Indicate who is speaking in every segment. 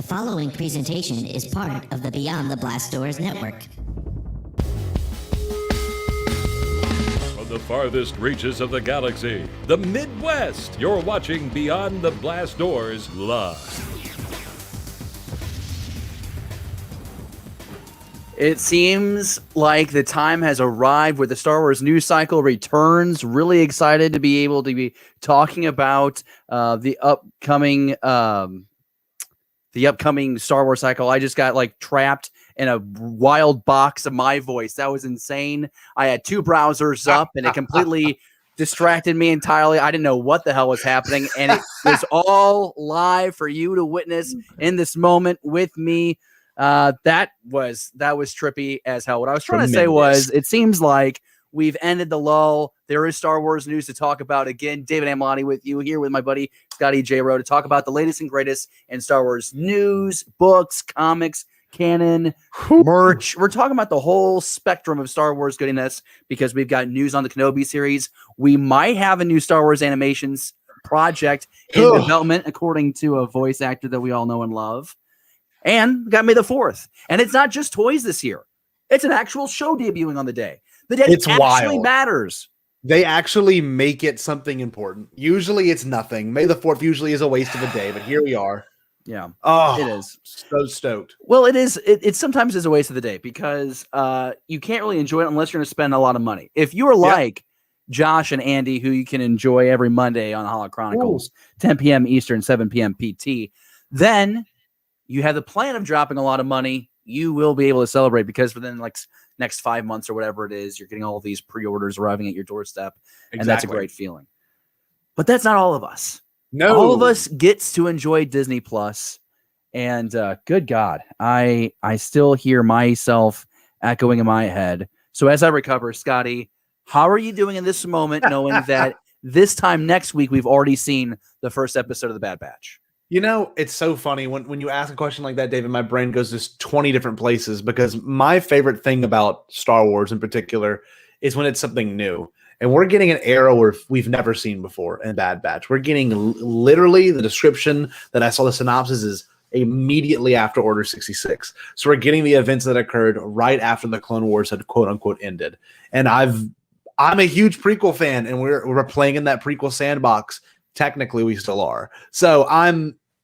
Speaker 1: The following presentation is part of the Beyond the Blast Doors network.
Speaker 2: From the farthest reaches of the galaxy, the Midwest, you're watching Beyond the Blast Doors live.
Speaker 3: It seems like the time has arrived where the Star Wars news cycle returns. Really excited to be able to be talking about the upcoming Star Wars cycle. I just got trapped in a wild box of my voice. That was insane. I had two browsers up and it completely distracted me entirely. I didn't know what the hell was happening. And it was all live for you to witness in this moment with me. That was trippy as hell. What I was trying to say was, it seems like we've ended the lull. There is Star Wars news to talk about again. David Amlani with you here with my buddy Scotty J. Rowe to talk about the latest and greatest in Star Wars news, books, comics, canon, merch. We're talking about the whole spectrum of Star Wars goodness because we've got news on the Kenobi series. We might have a new Star Wars animations project in development, according to a voice actor that we all know and love. And got May the 4th. And it's not just toys this year. It's an actual show debuting on the day. The day actually matters.
Speaker 4: They actually make it something important. Usually it's nothing. May the 4th usually is a waste of a day, but here we are.
Speaker 3: Yeah.
Speaker 4: Oh,
Speaker 3: it is.
Speaker 4: So stoked.
Speaker 3: Well, it is. It sometimes is a waste of the day because you can't really enjoy it unless you're going to spend a lot of money. If you're like Josh and Andy, who you can enjoy every Monday on Holo Chronicles, 10 p.m. Eastern, 7 p.m. PT, then you have the plan of dropping a lot of money, you will be able to celebrate because within next 5 months or whatever it is, you're getting all these pre-orders arriving at your doorstep. Exactly. And that's a great feeling. But that's not all of us. No. All of us gets to enjoy Disney Plus. And good God, I still hear myself echoing in my head. So as I recover, Scotty, how are you doing in this moment, knowing that this time next week, we've already seen the first episode of The Bad Batch?
Speaker 4: You know, it's so funny when you ask a question like that, David, my brain goes to 20 different places because my favorite thing about Star Wars in particular is when it's something new. And we're getting an era where we've never seen before in Bad Batch. We're getting literally the description that I saw, the synopsis is immediately after Order 66. So we're getting the events that occurred right after the Clone Wars had quote unquote ended. And I'm a huge prequel fan, and we're playing in that prequel sandbox. Technically, we still are. So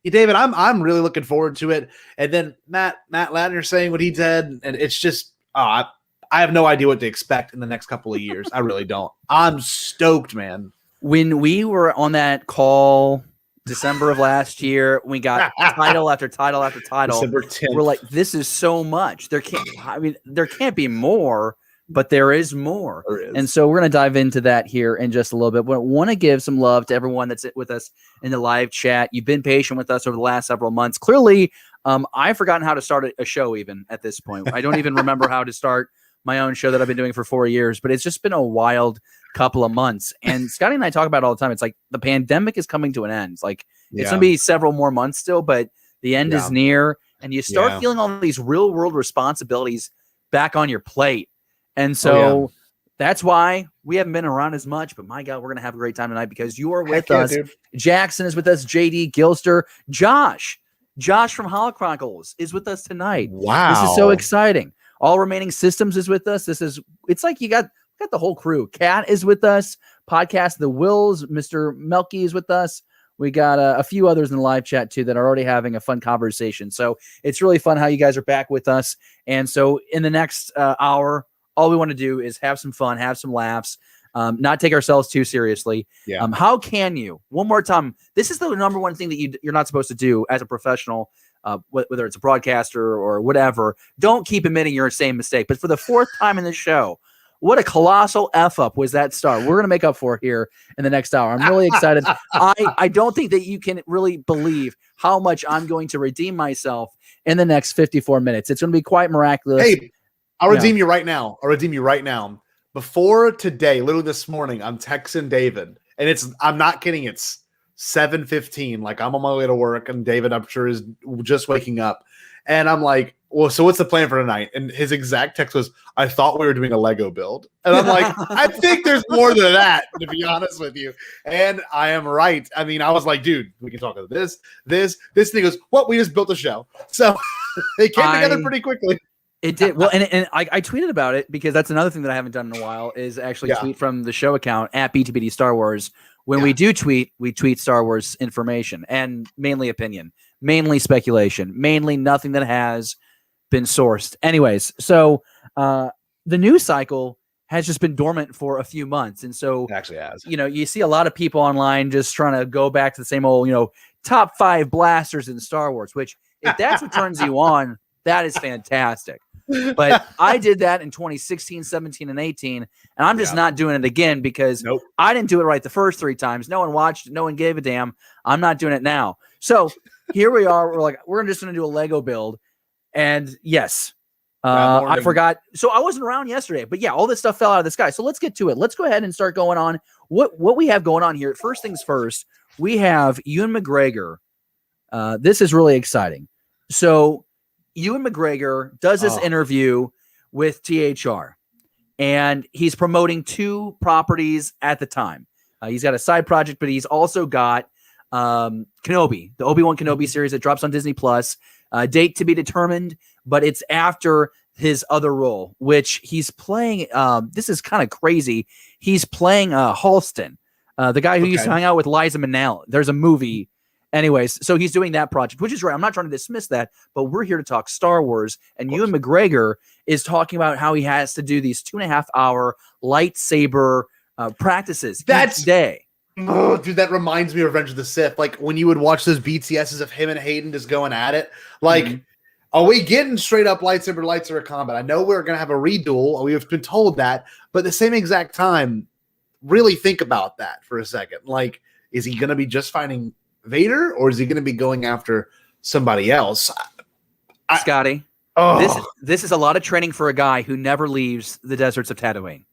Speaker 4: David, I'm really looking forward to it. And then Matt Lanter saying what he said, and it's just I have no idea what to expect in the next couple of years. I really don't. I'm stoked, man. When
Speaker 3: we were on that call December of last year, we got title after title after title.
Speaker 4: December 10th.
Speaker 3: We're like, this is so much. There can't be more. But there is more. And so we're going to dive into that here in just a little bit. We want to give some love to everyone that's with us in the live chat. You've been patient with us over the last several months. Clearly, I've forgotten how to start a show even at this point. I don't even remember how to start my own show that I've been doing for 4 years, but it's just been a wild couple of months. And Scotty and I talk about it all the time. It's like the pandemic is coming to an end. It's like it's going to be several more months still, but the end is near. And you start feeling all these real world responsibilities back on your plate. And so that's why we haven't been around as much. But my God, we're going to have a great time tonight because you are with us. Dude. Jackson is with us. JD Gilster. Josh from Holo Chronicles is with us tonight.
Speaker 4: Wow.
Speaker 3: This is so exciting. All Remaining Systems is with us. It's like you got the whole crew. Kat is with us. Podcast The Wills. Mr. Melky is with us. We got a few others in the live chat, too, that are already having a fun conversation. So it's really fun how you guys are back with us. And so in the next hour, all we want to do is have some fun, have some laughs, not take ourselves too seriously. Yeah. How can you? One more time. This is the number one thing that you're not supposed to do as a professional, whether it's a broadcaster or whatever. Don't keep admitting your same mistake. But for the fourth time in the show, what a colossal F-up was that start. We're going to make up for it here in the next hour. I'm really excited. I don't think that you can really believe how much I'm going to redeem myself in the next 54 minutes. It's going to be quite miraculous.
Speaker 4: Hey, I'll redeem you right now. Before today, literally this morning, I'm texting David, and I'm not kidding. It's 7:15. Like I'm on my way to work, and David, I'm sure, is just waking up. And I'm like, well, so what's the plan for tonight? And his exact text was, I thought we were doing a Lego build. And I'm like, I think there's more than that, to be honest with you. And I am right. I mean, I was like, dude, we can talk about this. Thing goes, what? We just built a show. So it came together pretty quickly.
Speaker 3: It did. Well, and I tweeted about it because that's another thing that I haven't done in a while is actually tweet from the show account at B2BD Star Wars. When we do tweet, we tweet Star Wars information and mainly opinion, mainly speculation, mainly nothing that has been sourced. Anyways, so the news cycle has just been dormant for a few months. And so
Speaker 4: It actually has.
Speaker 3: You see a lot of people online just trying to go back to the same old, top 5 blasters in Star Wars, which if that's what turns you on, that is fantastic. But I did that in 2016, 17, and 18, and I'm just not doing it again because I didn't do it right the first 3 times. No one watched, no one gave a damn. I'm not doing it now. So here we are. We're just going to do a Lego build. And yes, I forgot. So I wasn't around yesterday, but yeah, all this stuff fell out of the sky. So let's get to it. Let's go ahead and start going on what we have going on here. First things first, we have Ewan McGregor. This is really exciting. So Ewan McGregor does this interview with THR, and he's promoting 2 properties at the time. He's got a side project, but he's also got Kenobi, the Obi-Wan Kenobi series that drops on Disney Plus. Date to be determined, but it's after his other role, which he's playing. This is kind of crazy. He's playing Halston, the guy who used to hang out with Liza Minnelli. There's a movie. Anyways, so he's doing that project, which is right. I'm not trying to dismiss that, but we're here to talk Star Wars. And Ewan McGregor is talking about how he has to do these 2.5-hour lightsaber practices each day.
Speaker 4: Oh, dude, that reminds me of Revenge of the Sith. Like when you would watch those BTSs of him and Hayden just going at it. Like, are we getting straight up lightsaber combat? I know we're going to have a reduel. We've been told that. But at the same exact time, really think about that for a second. Like, is he going to be just fighting Vader or is he going to be going after somebody else?
Speaker 3: Scotty, this is a lot of training for a guy who never leaves the deserts of Tatooine.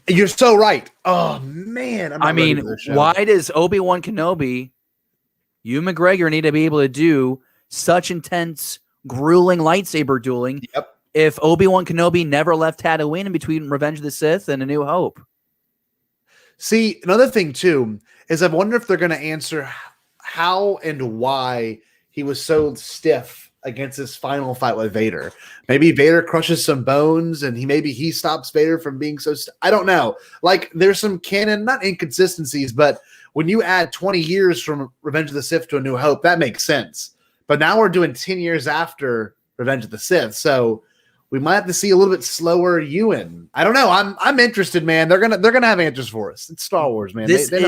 Speaker 4: You're so right. Oh, man.
Speaker 3: I mean, why does Obi-Wan Kenobi, Ewan McGregor, need to be able to do such intense, grueling lightsaber dueling if Obi-Wan Kenobi never left Tatooine in between Revenge of the Sith and A New Hope?
Speaker 4: See, another thing, too, is I wonder if they're going to answer how and why he was so stiff against his final fight with Vader. Maybe Vader crushes some bones and maybe he stops Vader from being so I don't know. Like there's some canon, not inconsistencies, but when you add 20 years from Revenge of the Sith to A New Hope, that makes sense. But now we're doing 10 years after Revenge of the Sith. So we might have to see a little bit slower Ewan. I don't know. I'm interested, man. They're gonna have answers for us. It's Star Wars, man. This one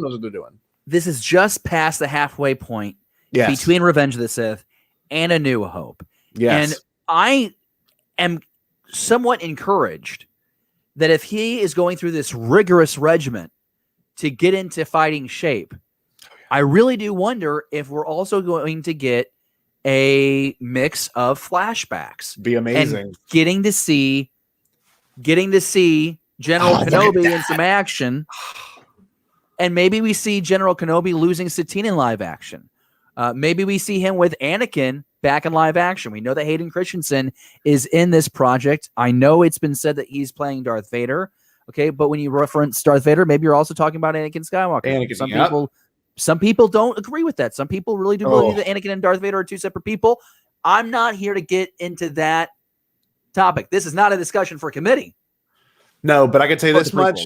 Speaker 4: knows what they're doing.
Speaker 3: This is just past the halfway point between Revenge of the Sith and A New Hope.
Speaker 4: Yes.
Speaker 3: And I am somewhat encouraged that if he is going through this rigorous regimen to get into fighting shape, I really do wonder if we're also going to get a mix of flashbacks.
Speaker 4: Be amazing.
Speaker 3: And getting to see General Kenobi in some action. And maybe we see General Kenobi losing Satine in live action. Maybe we see him with Anakin back in live action. We know that Hayden Christensen is in this project. I know it's been said that he's playing Darth Vader. Okay, but when you reference Darth Vader, maybe you're also talking about Anakin Skywalker. Some people don't agree with that. Some people really do believe that Anakin and Darth Vader are 2 separate people. I'm not here to get into that topic. This is not a discussion for committee.
Speaker 4: No, but I can tell you this much.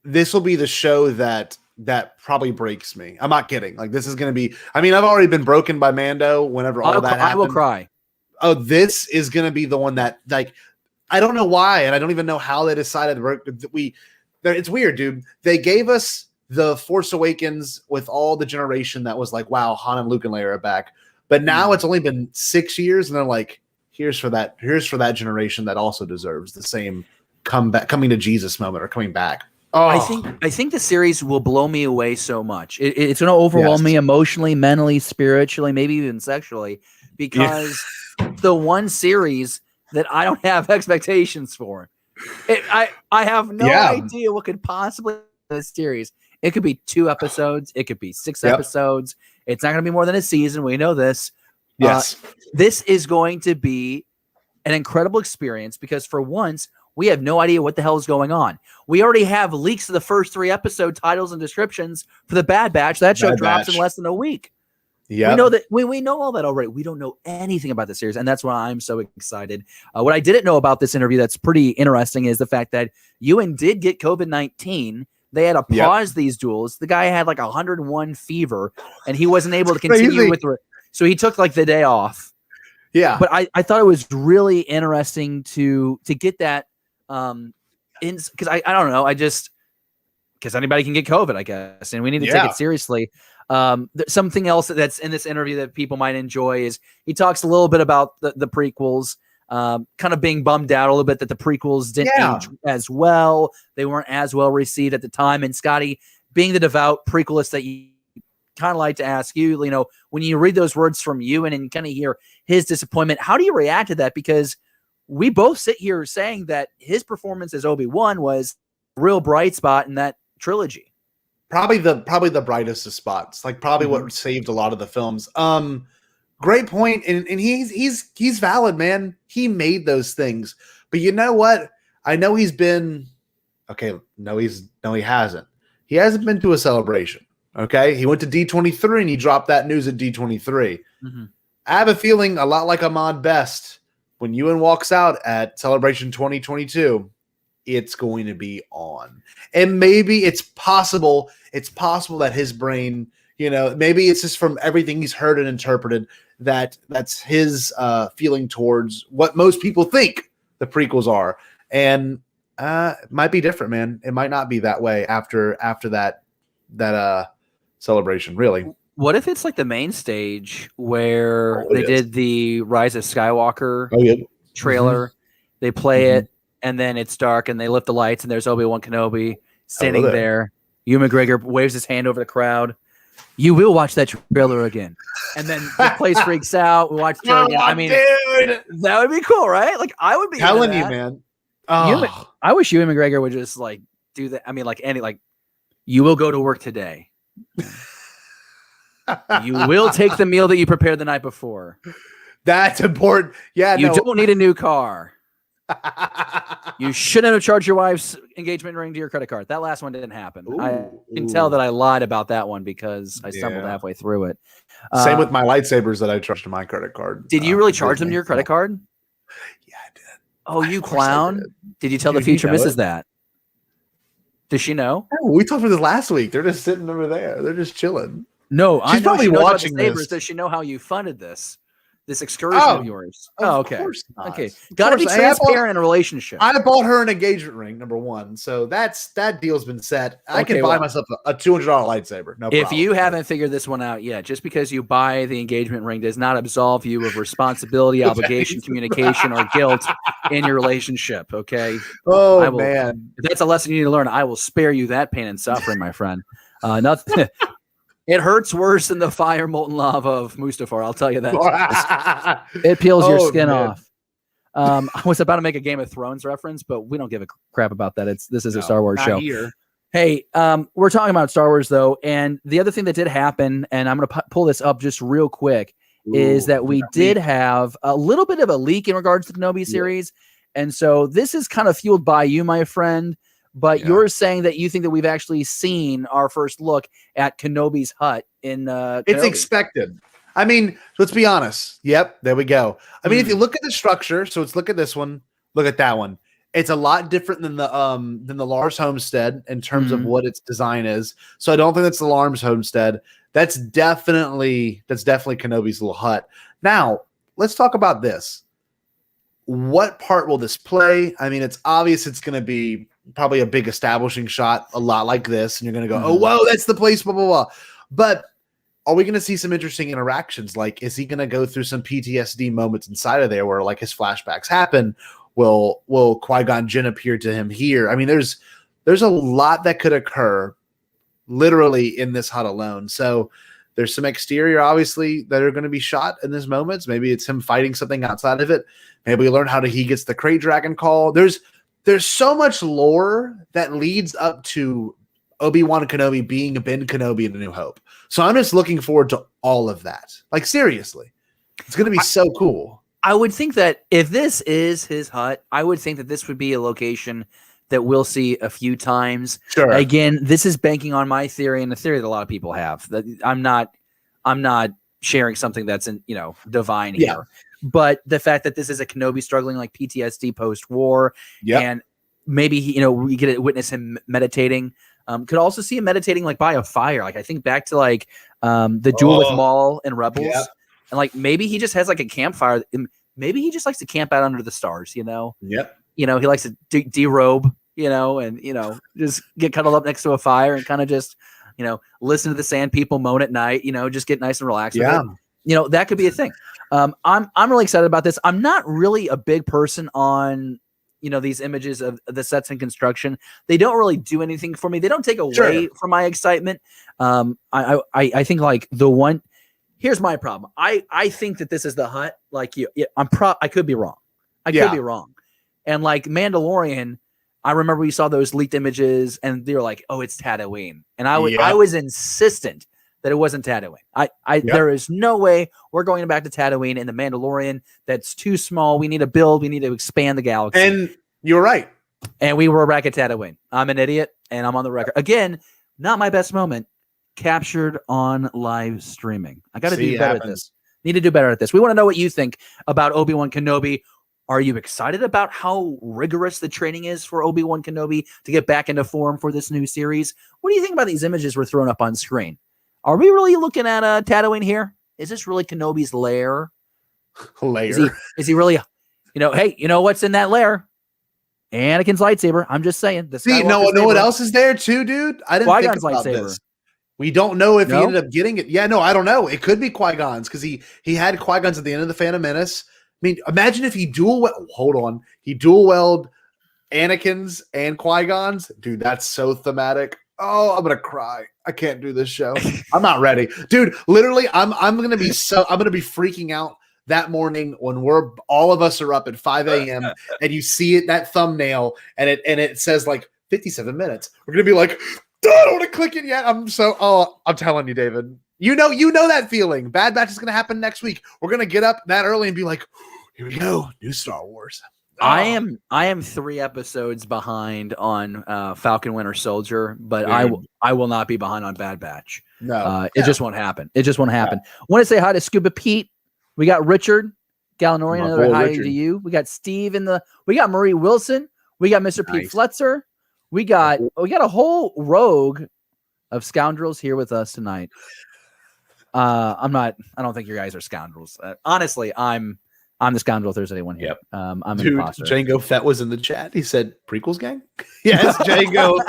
Speaker 4: This will be the show that probably breaks me. I'm not kidding. Like this is going to be, I mean, I've already been broken by Mando whenever all that happened.
Speaker 3: I will cry.
Speaker 4: Oh, this is going to be the one that like, I don't know why. And I don't even know how they decided it's weird, dude. They gave us the Force Awakens with all the generation that was like, wow, Han and Luke and Leia are back. But now it's only been 6 years. And they're like, here's for that generation that also deserves the same coming to Jesus moment or coming back. Oh.
Speaker 3: I think the series will blow me away so much. It's going to overwhelm me emotionally, mentally, spiritually, maybe even sexually, because the one series that I don't have expectations for. I have no idea what could possibly be this series. It could be 2 episodes. It could be 6 episodes. It's not going to be more than a season. We know this.
Speaker 4: Yes.
Speaker 3: This is going to be an incredible experience because for once, we have no idea what the hell is going on. We already have leaks of the first 3 episode titles and descriptions for the Bad Batch. That show drops in less than a week.
Speaker 4: Yeah,
Speaker 3: we know that we know all that already. We don't know anything about the series, and that's why I'm so excited. What I didn't know about this interview that's pretty interesting is the fact that Ewan did get COVID-19. They had to pause these duels. The guy had like 101 fever, and he wasn't able to continue with it. So he took like the day off.
Speaker 4: Yeah,
Speaker 3: but I thought it was really interesting to get that. Because I don't know, because anybody can get COVID, I guess, and we need to take it seriously. Something else that's in this interview that people might enjoy is he talks a little bit about the prequels, kind of being bummed out a little bit that the prequels didn't age as well. They weren't as well received at the time. And Scotty, being the devout prequelist that you kind of like to ask you, when you read those words from you and kind of hear his disappointment, how do you react to that? Because we both sit here saying that his performance as Obi-Wan was a real bright spot in that trilogy.
Speaker 4: Probably the brightest of spots. Like probably what saved a lot of the films. Great point. And he's valid, man. He made those things. But you know what? I know he's been okay. No, he hasn't. He hasn't been to a celebration. Okay. He went to D23 and he dropped that news at D23. I have a feeling a lot like Ahmad Best. When Ewan walks out at Celebration 2022, it's going to be on. And maybe it's possible that his brain, maybe it's just from everything he's heard and interpreted that's his feeling towards what most people think the prequels are. And it might be different, man. It might not be that way after that celebration, really.
Speaker 3: What if it's like the main stage where they did the Rise of Skywalker trailer, they play it, and then it's dark, and they lift the lights, and there's Obi-Wan Kenobi standing there. Ewan McGregor waves his hand over the crowd. You will watch that trailer again. And then the place freaks out. We watch the trailer again. I mean, dude, that would be cool, right? Like, I would be
Speaker 4: telling you, man.
Speaker 3: I wish Ewan McGregor would just do that. I mean, you will go to work today. You will take the meal that you prepared the night before.
Speaker 4: That's important. Yeah,
Speaker 3: you don't need a new car. You shouldn't have charged your wife's engagement ring to your credit card. That last one didn't happen. I can tell that I lied about that one because I stumbled halfway through it.
Speaker 4: Same with my lightsabers that I charged to my credit card.
Speaker 3: Did you really charge them to your credit card?
Speaker 4: Yeah, I did.
Speaker 3: Oh, you clown. Did you tell the future missus that? Does she know?
Speaker 4: Oh, we talked about this last week. They're just sitting over there. They're just chilling.
Speaker 3: No,
Speaker 4: she's probably watching
Speaker 3: this. Does she know how you funded this excursion of yours? Okay. Okay. Got to be transparent in a relationship.
Speaker 4: I bought her an engagement ring, number one. So that deal's been set. I can buy myself a $200 lightsaber. No problem.
Speaker 3: If you haven't figured this one out yet, just because you buy the engagement ring does not absolve you of responsibility, obligation, communication, or guilt in your relationship. Okay.
Speaker 4: Oh, man.
Speaker 3: If that's a lesson you need to learn, I will spare you that pain and suffering, my friend. Nothing. It hurts worse than the fire molten lava of Mustafar. I'll tell you that. It peels your skin off. I was about to make a Game of Thrones reference, but we don't give a crap about that. This is a Star Wars show.
Speaker 4: Here.
Speaker 3: Hey, we're talking about Star Wars though, and the other thing that did happen, and I'm going to pull this up just real quick, is that we did have a little bit of a leak in regards to the Kenobi series, and so this is kind of fueled by you, my friend. But you're saying that you think that we've actually seen our first look at Kenobis Hut in Kenobi.
Speaker 4: It's expected. I mean, let's be honest. Yep, there we go. I mean, if you look at the structure, so let's look at this one, look at that one. It's a lot different than the Lars Homestead in terms of what its design is. So I don't think that's the Lars Homestead. That's definitely Kenobi's little hut. Now, let's talk about this. What part will this play? I mean, it's obvious it's going to be probably a big establishing shot, a lot like this, and you're going to go, oh, whoa, that's the place, blah, blah, blah. But are we going to see some interesting interactions? Like, is he going to go through some PTSD moments inside of there where, like, his flashbacks happen? Will Qui-Gon Jinn appear to him here? I mean, there's a lot that could occur literally in this hut alone. So there's some exterior, obviously, that are going to be shot in this moments. Maybe it's him fighting something outside of it. Maybe we learn how he gets the Krayt Dragon call. There's so much lore that leads up to Obi-Wan Kenobi being Ben Kenobi in A New Hope. So I'm just looking forward to all of that. Like, seriously. It's going to be so cool.
Speaker 3: I would think that if this is his hut, I would think that this would be a location that we'll see a few times.
Speaker 4: Sure.
Speaker 3: Again, this is banking on my theory and the theory that a lot of people have. That I'm not sharing something that's divine here.
Speaker 4: Yeah.
Speaker 3: But the fact that this is a Kenobi struggling like PTSD post-war, and maybe we get to witness him meditating. Could also see him meditating like by a fire. Like I think back to like the duel with Maul and Rebels, and like maybe he just has like a campfire. Maybe he just likes to camp out under the stars.
Speaker 4: Yep.
Speaker 3: He likes to derobe. And just get cuddled up next to a fire and kind of just listen to the sand people moan at night. Just get nice and relaxed.
Speaker 4: Yeah.
Speaker 3: That could be a thing. I'm really excited about this. I'm not really a big person on these images of the sets and construction. They don't really do anything for me. They don't take away from my excitement. I think like the one. Here's my problem. I think that this is the hut. Like I could be wrong. I could be wrong. And like Mandalorian, I remember we saw those leaked images and they were like, "Oh, it's Tatooine," and I was insistent that it wasn't Tatooine. There is no way we're going back to Tatooine in the Mandalorian. That's too small. We need to build. We need to expand the galaxy.
Speaker 4: And you're right.
Speaker 3: And we were back at Tatooine. I'm an idiot, and I'm on the record again. Not my best moment. Captured on live streaming. I got to do better at this. Need to do better at this. We want to know what you think about Obi-Wan Kenobi. Are you excited about how rigorous the training is for Obi-Wan Kenobi to get back into form for this new series? What do you think about these images we're throwing up on screen? Are we really looking at Tatooine here? Is this really Kenobi's lair? Is he really, hey, what's in that lair? Anakin's lightsaber. I'm just saying.
Speaker 4: Know what else is there too, dude? I didn't think about this. We don't know if he ended up getting it. Yeah, no, I don't know. It could be Qui-Gon's because he had Qui-Gon's at the end of the Phantom Menace. I mean, imagine if he dual weld Anakin's and Qui-Gon's. Dude, that's so thematic. Oh, I'm gonna cry. I can't do this show. I'm not ready, dude. Literally, I'm gonna be freaking out that morning when all of us are up at 5 a.m. and you see that thumbnail and it says like 57 minutes. We're gonna be like, I don't want to click it yet. I'm telling you, David. You know that feeling. Bad Batch is gonna happen next week. We're gonna get up that early and be like, here we go, new Star Wars.
Speaker 3: I am 3 episodes behind on Falcon Winter Soldier, but I will not be behind on Bad Batch.
Speaker 4: No,
Speaker 3: it just won't happen. It just won't happen. Want to say hi to Scuba Pete. We got Richard Gallinorian. Another hi to you. We got Steve we got Marie Wilson. We got Mr. Pete Fletcher. We got a whole rogue of scoundrels here with us tonight. I don't think you guys are scoundrels. Honestly, I'm the scoundrel Thursday one here.
Speaker 4: Yep.
Speaker 3: I'm an
Speaker 4: Dude,
Speaker 3: imposter.
Speaker 4: Django Fett was in the chat. He said, Prequels Gang? Yes, Django.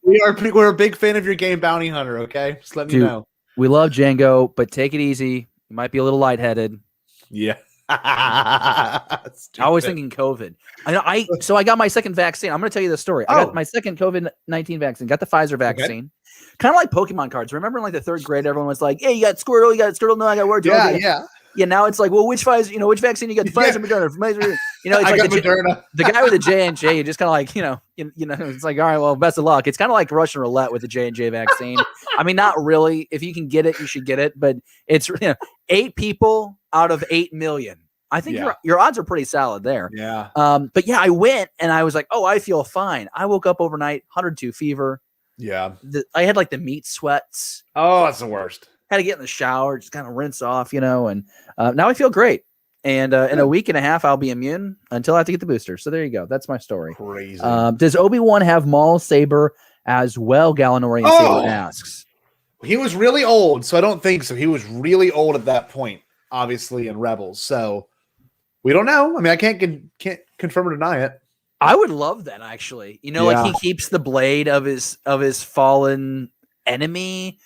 Speaker 4: We're a big fan of your game, Bounty Hunter, okay? Just let me know.
Speaker 3: We love Django, but take it easy. You might be a little lightheaded.
Speaker 4: Yeah.
Speaker 3: I was thinking COVID. So I got my second vaccine. I'm going to tell you the story. I got my second COVID-19 vaccine. Got the Pfizer vaccine. Kind of like Pokemon cards. Remember in like the 3rd grade, everyone was like, "Hey, you got Squirtle, you got Squirtle." No, I got Word. Yeah. Now it's like, well, which Pfizer? Which vaccine you got? The Pfizer, Moderna. It's like
Speaker 4: Moderna.
Speaker 3: The guy with the J&J. You just kind of like, it's like, all right, well, best of luck. It's kind of like Russian roulette with the J&J vaccine. I mean, not really. If you can get it, you should get it. But it's 8 people out of 8 million. I think your odds are pretty solid there.
Speaker 4: Yeah.
Speaker 3: But yeah, I went and I was like, oh, I feel fine. I woke up overnight, 102 fever.
Speaker 4: Yeah.
Speaker 3: I had like the meat sweats.
Speaker 4: Oh, that's the worst.
Speaker 3: Had to get in the shower, just kind of rinse off, and now I feel great. And in a week and a half, I'll be immune until I have to get the booster. So there you go. That's my story.
Speaker 4: Crazy.
Speaker 3: Does Obi-Wan have Maul's saber as well? Gallinorian Saber asks.
Speaker 4: He was really old, so I don't think so. He was really old at that point, obviously, in Rebels. So we don't know. I mean, I can't confirm or deny it.
Speaker 3: I would love that, actually. Like he keeps the blade of his fallen enemy,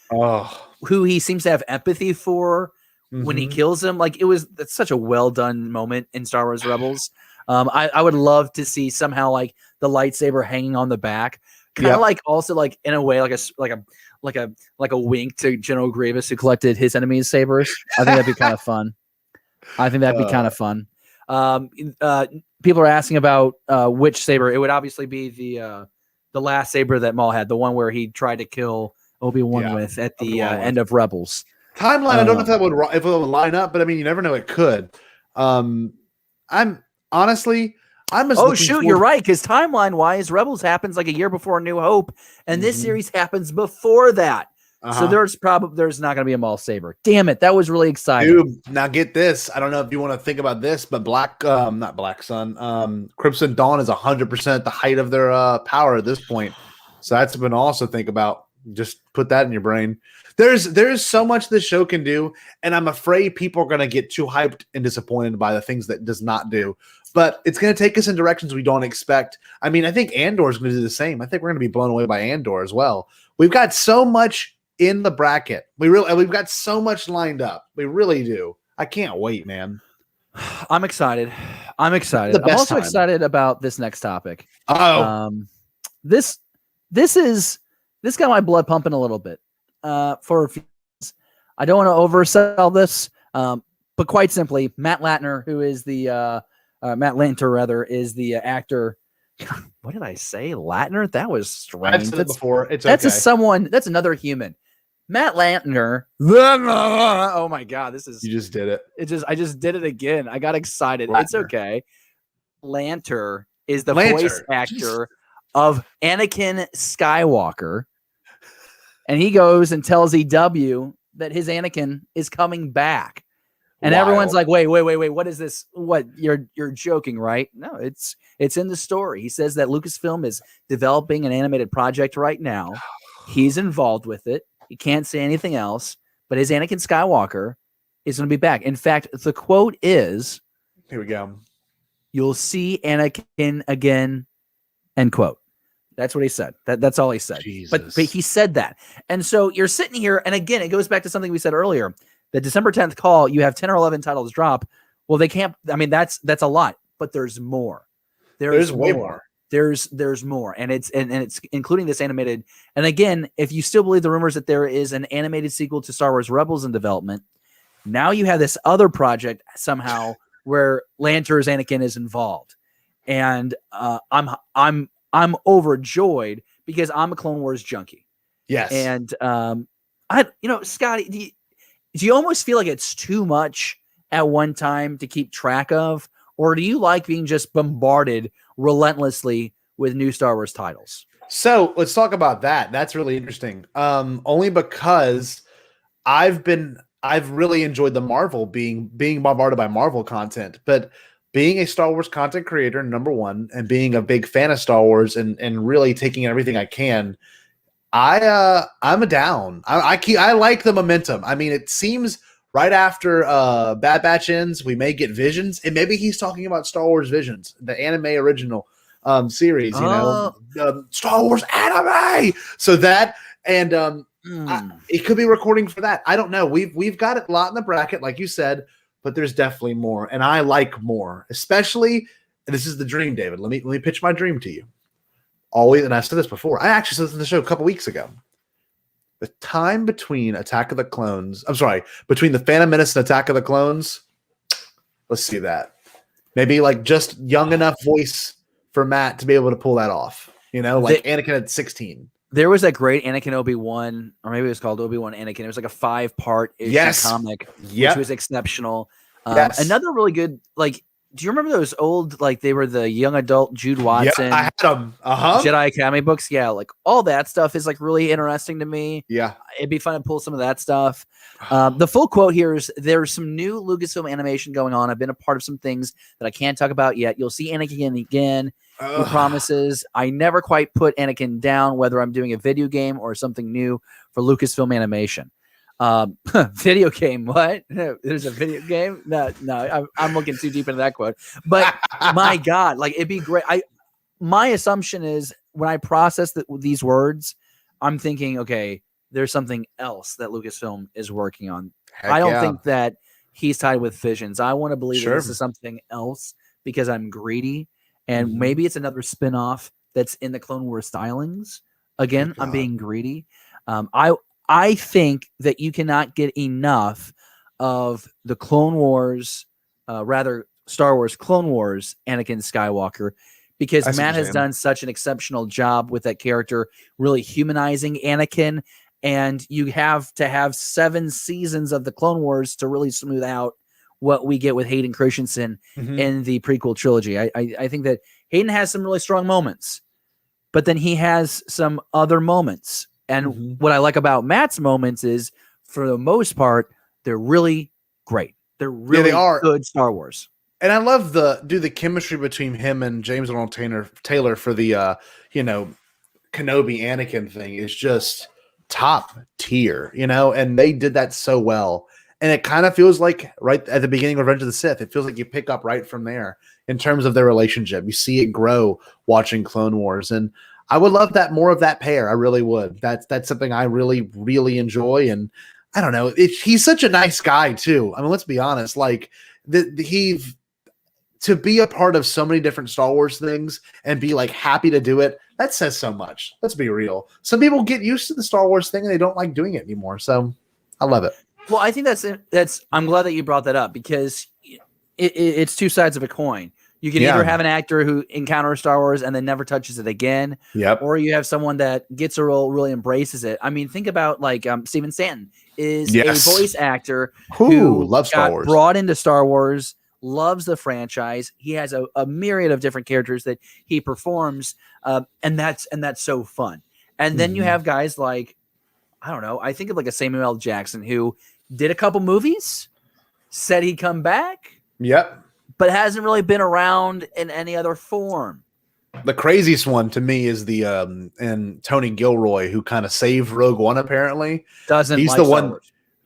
Speaker 3: who he seems to have empathy for when he kills him. Like that's such a well done moment in Star Wars Rebels. I would love to see somehow like the lightsaber hanging on the back, kind of like also like in a way like a wink to General Grievous who collected his enemy's sabers. I think that'd be kind of fun. People are asking about which saber. It would obviously be the last saber that Maul had, the one where he tried to kill Obi-Wan with at the end of Rebels.
Speaker 4: Timeline, I don't know if it would line up, but I mean, you never know. It could. I'm honestly, I'm as
Speaker 3: Oh,
Speaker 4: looking
Speaker 3: shoot,
Speaker 4: forward-
Speaker 3: you're right. Because timeline-wise, Rebels happens like a year before New Hope, and this
Speaker 4: Mhm.
Speaker 3: series happens before that.
Speaker 4: Uh-huh.
Speaker 3: So there's not going to be a Maul saber. Damn it, that was really exciting.
Speaker 4: Dude, now get this. I don't know if you want to think about this, but not Black Sun, Crimson Dawn is 100% the height of their power at this point. So that's been also think about. Just put that in your brain. There's so much this show can do, and I'm afraid people are going to get too hyped and disappointed by the things that it does not do. But it's going to take us in directions we don't expect. I mean, I think Andor is going to do the same. I think we're going to be blown away by Andor as well. We've got so much in the bracket. We've got so much lined up. We really do. I can't wait, man.
Speaker 3: I'm excited. I'm
Speaker 4: The best
Speaker 3: also
Speaker 4: time.
Speaker 3: excited about this next topic.
Speaker 4: Oh,
Speaker 3: This got my blood pumping a little bit. For a few reasons. I don't want to oversell this, but quite simply, Matt Lanter, who is the Matt Lanter rather, is the actor. What did I say? Latner? That was strange.
Speaker 4: I've said it before. It's
Speaker 3: That's
Speaker 4: okay.
Speaker 3: That's another human. Matt Lanter. Oh my god, this is.
Speaker 4: You just did it.
Speaker 3: I just did it again. I got excited. It's
Speaker 4: Lanter.
Speaker 3: okay. Lanter is the
Speaker 4: Lanter.
Speaker 3: voice actor of Anakin Skywalker. And he goes and tells EW that his Anakin is coming back. And everyone's like, wait, what is this? What, you're joking, right? No, it's in the story. He says that Lucasfilm is developing an animated project right now. He's involved with it. He can't say anything else, but his Anakin Skywalker is going to be back. In fact, the quote is,
Speaker 4: Here we go.
Speaker 3: "You'll see Anakin again," end quote. That's what he said. That's all he said. But he said that. And so you're sitting here, and again, it goes back to something we said earlier. The December 10th call, you have 10 or 11 titles drop. Well, they can't. I mean, that's a lot, but there's more.
Speaker 4: There's way more.
Speaker 3: There's more, and it's including this animated. And again, if you still believe the rumors that there is an animated sequel to Star Wars Rebels in development, now you have this other project somehow where Lanter's Anakin is involved, and I'm overjoyed because I'm a Clone Wars junkie.
Speaker 4: Yes.
Speaker 3: And Scotty, do you almost feel like it's too much at one time to keep track of, or do you like being just bombarded relentlessly with new Star Wars titles?
Speaker 4: So let's talk about that. That's really interesting. Only because I've really enjoyed the Marvel being bombarded by Marvel content, but being a Star Wars content creator, number one, and being a big fan of Star Wars and really taking everything I can, I'm a down. I like the momentum. I mean, it seems right after Bad Batch ends, we may get Visions, and maybe he's talking about Star Wars Visions, the anime original series. Star Wars anime. So that and it could be recording for that. I don't know. We've got a lot in the bracket, like you said. But there's definitely more, and I like more, especially. And this is the dream, David. Let me pitch my dream to you. Always, and I've said this before. I actually said this in the show a couple weeks ago. The time between Attack of the Clones, between the Phantom Menace and Attack of the Clones. Let's see that. Maybe like just young enough voice for Matt to be able to pull that off. Anakin at 16.
Speaker 3: There was that great Anakin Obi-Wan, or maybe it was called Obi-Wan Anakin. It was like a 5-part comic, which was exceptional. Another really good, do you remember those old, they were the young adult Jude Watson?
Speaker 4: Yeah, I had them.
Speaker 3: Jedi Academy books. Yeah, all that stuff is really interesting to me.
Speaker 4: Yeah.
Speaker 3: It'd be fun to pull some of that stuff. The full quote here is, there's some new Lucasfilm animation going on. I've been a part of some things that I can't talk about yet. You'll see Anakin again. With promises. I never quite put Anakin down, whether I'm doing a video game or something new for Lucasfilm Animation. Video game? What? There's a video game? No. I'm looking too deep into that quote. But my God, it'd be great. My assumption is when I process these words, I'm thinking, okay, there's something else that Lucasfilm is working on. I don't think that he's tied with Visions. I want to believe that this is something else because I'm greedy. And maybe it's another spinoff that's in the Clone Wars stylings. Again, I'm being greedy. I think that you cannot get enough of the Clone Wars, Star Wars Clone Wars Anakin Skywalker, because Matt has done such an exceptional job with that character, really humanizing Anakin And you have to have 7 seasons of the Clone Wars to really smooth out what we get with Hayden Christensen in the prequel trilogy. I think that Hayden has some really strong moments, but then he has some other moments. And what I like about Matt's moments is, for the most part, they're really great. They're really good Star Wars.
Speaker 4: And I love the chemistry between him and James Earl Taylor for the Kenobi Anakin thing is just top tier, and they did that so well. And it kind of feels like right at the beginning of Revenge of the Sith, it feels like you pick up right from there in terms of their relationship. You see it grow watching Clone Wars, and I would love that more of that pair. I really would. That's something I really, really enjoy. And I don't know, he's such a nice guy too. I mean, let's be honest, like to be a part of so many different Star Wars things and be like happy to do it, that says so much. Let's be real. Some people get used to the Star Wars thing and they don't like doing it anymore. So I love it.
Speaker 3: Well, I think that's I'm glad that you brought that up, because it's two sides of a coin. You can either have an actor who encounters Star Wars and then never touches it again, or you have someone that gets a role, really embraces it. I mean, think about like Steven Stanton is a voice actor who
Speaker 4: loves Star Wars,
Speaker 3: brought into Star Wars, loves the franchise. He has a myriad of different characters that he performs, and that's so fun. And then you have guys like, I don't know, I think of like a Samuel L. Jackson who did a couple movies, said he'd come back. But hasn't really been around in any other form.
Speaker 4: The craziest one to me is the and Tony Gilroy, who kind of saved Rogue One. Apparently,
Speaker 3: he's the one,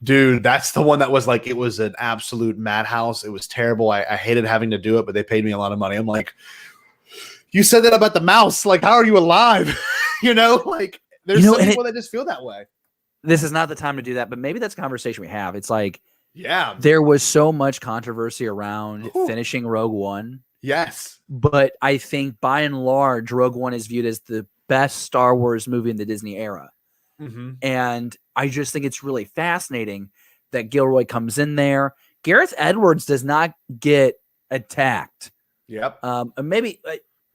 Speaker 4: dude. That's the one that was like, it was an absolute madhouse. It was terrible. I hated having to do it, but they paid me a lot of money. I'm like, you said that about the mouse. Like, how are you alive? Like there's some people that just feel that way.
Speaker 3: This is not the time to do that, but maybe that's a conversation we have. It's like,
Speaker 4: there
Speaker 3: was so much controversy around finishing Rogue One.
Speaker 4: Yes.
Speaker 3: But I think by and large, Rogue One is viewed as the best Star Wars movie in the Disney era. And I just think it's really fascinating that Gilroy comes in there. Gareth Edwards does not get attacked. Maybe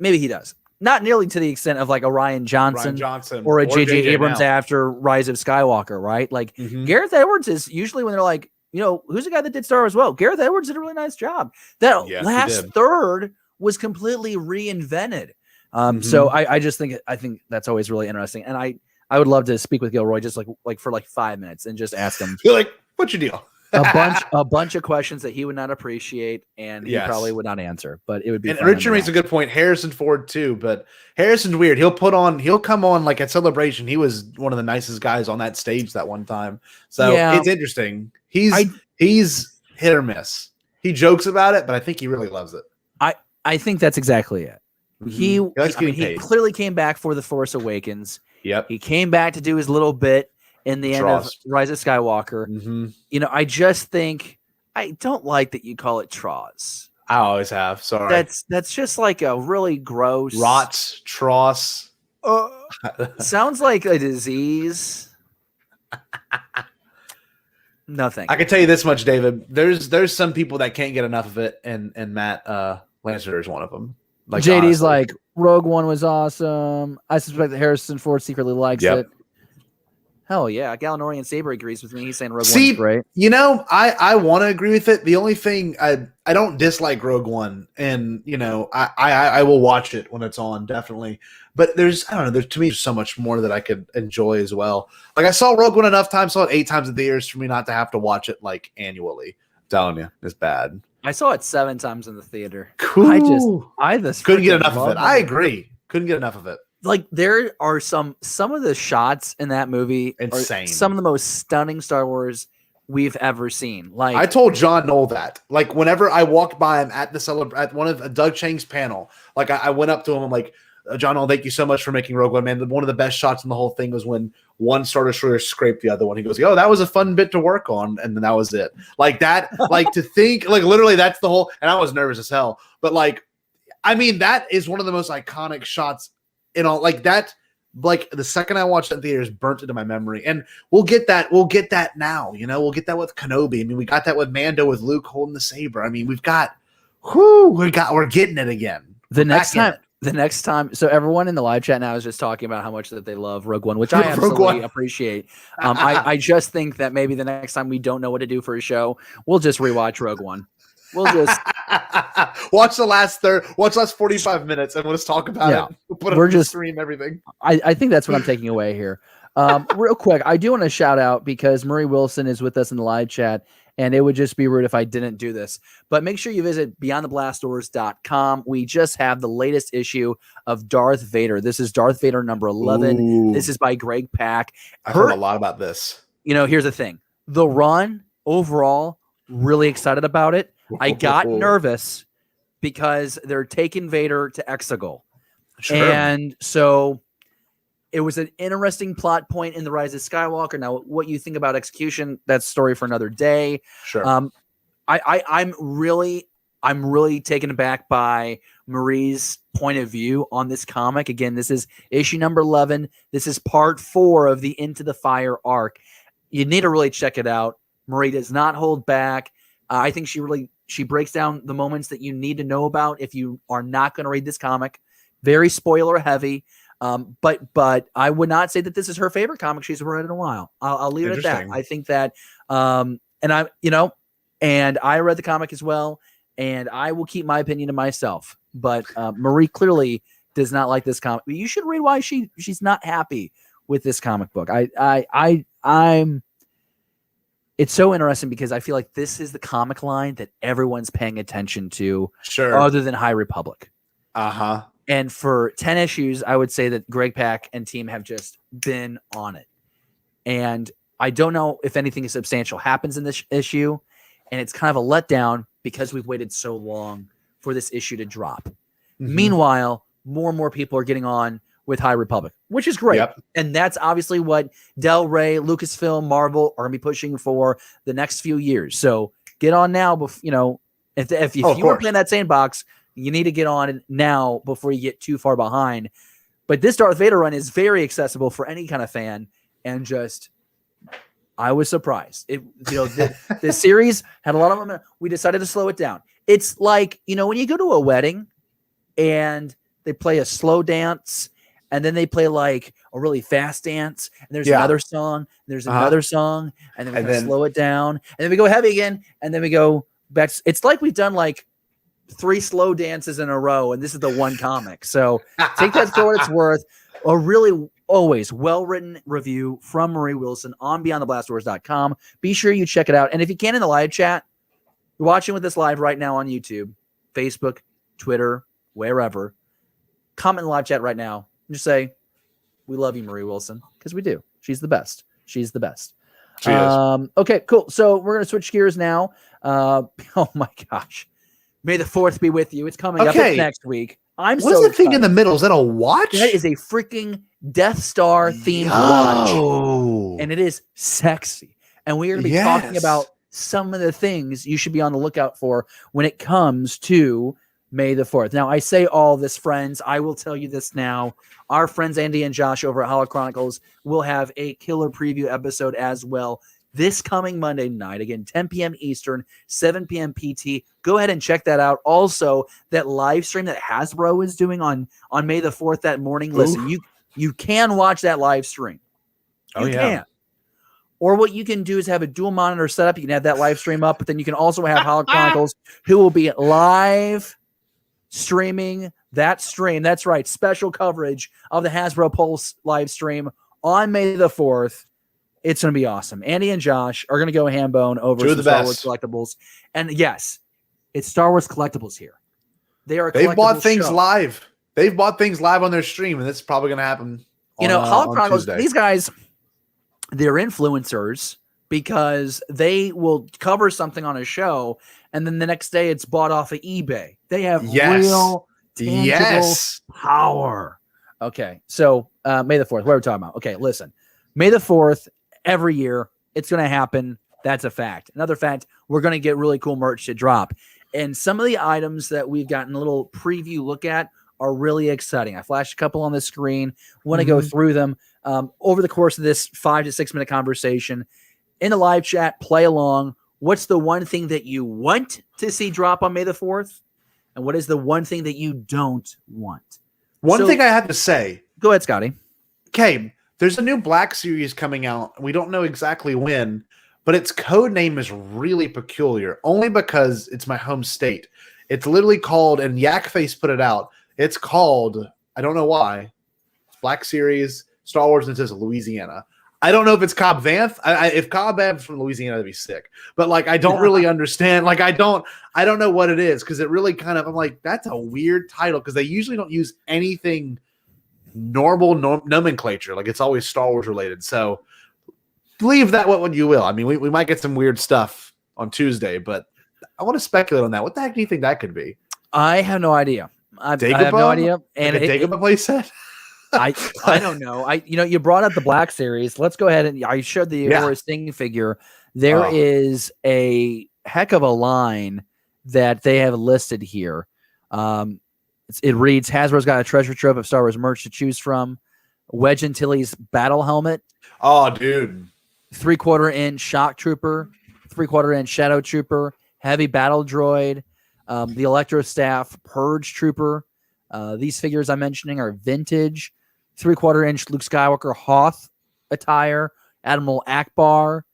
Speaker 3: he does. Not nearly to the extent of like a Ryan Johnson or a J.J. Abrams after Rise of Skywalker, right? Like Gareth Edwards is usually, when they're like, who's the guy that did Star Wars well? Gareth Edwards did a really nice job. That last third was completely reinvented. So I think that's always really interesting. And I would love to speak with Gilroy just like for like 5 minutes and just ask him.
Speaker 4: You're like, what's your deal?
Speaker 3: a bunch of questions that he would not appreciate and he probably would not answer, but it would be.
Speaker 4: And Richard makes a good point. Harrison Ford too, but Harrison's weird. He'll come on like at Celebration. He was one of the nicest guys on that stage that one time. So it's interesting. He's hit or miss. He jokes about it, but I think he really loves it.
Speaker 3: I think that's exactly it. He clearly came back for The Force Awakens. He came back to do his little bit in the end of Rise of Skywalker. I just think I don't like that you call it Tross.
Speaker 4: I always have. Sorry.
Speaker 3: That's just like a really gross
Speaker 4: Tross.
Speaker 3: Sounds like a disease. Nothing.
Speaker 4: I can tell you this much, David. There's some people that can't get enough of it, and Matt Lanter is one of them. Like
Speaker 3: JD's honestly. Like, Rogue One was awesome. I suspect that Harrison Ford secretly likes it. Hell yeah. Galanorian Saber agrees with me. He's saying Rogue One's great.
Speaker 4: I want to agree with it. The only thing, I don't dislike Rogue One, and I will watch it when it's on, definitely. But there's to me so much more that I could enjoy as well. Like, I saw Rogue One enough times, saw it 8 times in the years for me not to have to watch it like annually. I'm telling you, it's bad.
Speaker 3: I saw it 7 times in the theater.
Speaker 4: Cool.
Speaker 3: I just
Speaker 4: couldn't get enough of it. I agree. Couldn't get enough of it.
Speaker 3: Like, there are some of the shots in that movie
Speaker 4: insane.
Speaker 3: Some of the most stunning Star Wars we've ever seen. Like,
Speaker 4: I told John Knoll that. Like, whenever I walked by him at at one of Doug Chang's panel, like I went up to him. I'm like, John Knoll, thank you so much for making Rogue One, man. One of the best shots in the whole thing was when one Star Destroyer scraped the other one. He goes, "Oh, that was a fun bit to work on," and then that was it. Like that, like to think, like literally, that's the whole. And I was nervous as hell, but like, I mean, that is one of the most iconic shots in all. Like that, like the second I watched that in theaters, burnt into my memory. And we'll get that. We'll get that now. We'll get that with Kenobi. I mean, we got that with Mando with Luke holding the saber. I mean, we're getting it again.
Speaker 3: The next The next time, so everyone in the live chat now is just talking about how much that they love Rogue One, which I absolutely appreciate. I just think that maybe the next time we don't know what to do for a show, we'll just rewatch Rogue One. We'll just
Speaker 4: watch the last 45 minutes and we'll just talk about it. We'll put it on the stream, everything.
Speaker 3: I think that's what I'm taking away here. Real quick, I do want to shout out because Marie Wilson is with us in the live chat, and it would just be rude if I didn't do this. But make sure you visit beyondtheblastdoors.com. We just have the latest issue of Darth Vader. This is Darth Vader number 11. Ooh. This is by Greg Pak.
Speaker 4: I've heard a lot about this.
Speaker 3: Here's the thing. The run overall, really excited about it. I got nervous because they're taking Vader to Exegol. Sure. And so it was an interesting plot point in The Rise of Skywalker. Now, what you think about execution, that's a story for another day.
Speaker 4: Sure.
Speaker 3: I'm really taken aback by Marie's point of view on this comic. Again, this is issue number 11. This is part 4 of the Into the Fire arc. You need to really check it out. Marie does not hold back. I think she breaks down the moments that you need to know about if you are not going to read this comic. Very spoiler heavy. But I would not say that this is her favorite comic she's read in a while. I'll leave it at that. I think that, and I read the comic as well, and I will keep my opinion to myself. But Marie clearly does not like this comic. You should read why she's not happy with this comic book. It's so interesting because I feel like this is the comic line that everyone's paying attention to, other than High Republic. And for 10 issues, I would say that Greg Pak and team have just been on it. And I don't know if anything substantial happens in this issue. And it's kind of a letdown because we've waited so long for this issue to drop. Mm-hmm. Meanwhile, more and more people are getting on with High Republic, which is great. Yep. And that's obviously what Del Rey, Lucasfilm, Marvel are going to be pushing for the next few years. So get on now. If you were playing that sandbox, you need to get on now before you get too far behind. But this Darth Vader run is very accessible for any kind of fan. And just, I was surprised. The series had a lot of momentum. We decided to slow it down. It's like, when you go to a wedding and they play a slow dance and then they play like a really fast dance and there's another song, and there's another song, and then we slow it down, and then we go heavy again, and then we go back. It's like we've done like 3 slow dances in a row, and this is the one comic. So take that for what it's worth. A really always well-written review from Marie Wilson on beyondtheblastdoors.com. Be sure you check it out. And if you can in the live chat, you're watching with us live right now on YouTube, Facebook, Twitter, wherever. Comment in the live chat right now and just say, we love you, Marie Wilson, because we do. She's the best. She's the best.
Speaker 4: She is.
Speaker 3: Okay, cool. So we're going to switch gears now. Oh my gosh. May the 4th be with you. It's coming up next week. What
Speaker 4: is that thing in the middle? Is that a watch?
Speaker 3: That is a freaking Death Star themed watch. And it is sexy. And we are going to be talking about some of the things you should be on the lookout for when it comes to May the 4th. Now, I say all this, friends. I will tell you this now. Our friends Andy and Josh over at Hollow Chronicles will have a killer preview episode as well this coming Monday night. Again, 10 p.m. Eastern, 7 p.m. PT. Go ahead and check that out. Also, that live stream that Hasbro is doing on May the 4th that morning. Oof. Listen, you can watch that live stream. You can. Or what you can do is have a dual monitor setup. You can have that live stream up, but then you can also have Hollow Chronicles who will be live streaming that stream. That's right. Special coverage of the Hasbro Pulse live stream on May the 4th. It's going to be awesome. Andy and Josh are going to go ham bone over some Star Wars collectibles. And yes, it's Star Wars collectibles here.
Speaker 4: They've bought things live. They've bought things live on their stream, and that's probably going to happen.
Speaker 3: Hollow Chronicles, these guys, they're influencers because they will cover something on a show, and then the next day it's bought off of eBay. They have real tangible power. Okay, so May the 4th, what are we talking about? Okay, listen. May the 4th, every year, it's going to happen. That's a fact. Another fact, we're going to get really cool merch to drop. And some of the items that we've gotten a little preview look at are really exciting. I flashed a couple on the screen. Want to go through them over the course of this 5 to 6 minute conversation. In the live chat, play along. What's the one thing that you want to see drop on May the 4th? And what is the one thing that you don't want
Speaker 4: One
Speaker 3: So-
Speaker 4: thing I have to say,
Speaker 3: Go ahead, Scotty.
Speaker 4: okay, there's a new Black series coming out. We don't know exactly when, but its code name is really peculiar, only because it's my home state. It's literally called, and Yakface put it out. It's called, I don't know why, it's Black series, Star Wars, and it says Louisiana. I don't know if it's Cobb Vanth. If Cobb Vanth's from Louisiana, that'd be sick. But like, I don't really understand. Like, I don't know what it is, because it really kind of, I'm like, that's a weird title, because they usually don't use anything normal nomenclature. Like, it's always Star Wars related. So believe that what you will. I mean, we might get some weird stuff on Tuesday, but I want to speculate on that. What the heck do you think that could be?
Speaker 3: I have no idea. I have
Speaker 4: Dagobah?
Speaker 3: no idea. And
Speaker 4: Like a Dagobah playset?
Speaker 3: I don't know. You brought up the Black series. let's go ahead and I showed the Aurora Sting figure. There is a heck of a line that they have listed here. It reads, Hasbro's got a treasure trove of Star Wars merch to choose from. Wedge Antilles battle helmet,
Speaker 4: Oh, dude.
Speaker 3: 3/4 inch shock trooper, 3/4 inch shadow trooper, heavy battle droid, the electro staff purge trooper. These figures I'm mentioning are vintage. 3/4 inch Luke Skywalker Hoth attire, Admiral Akbar,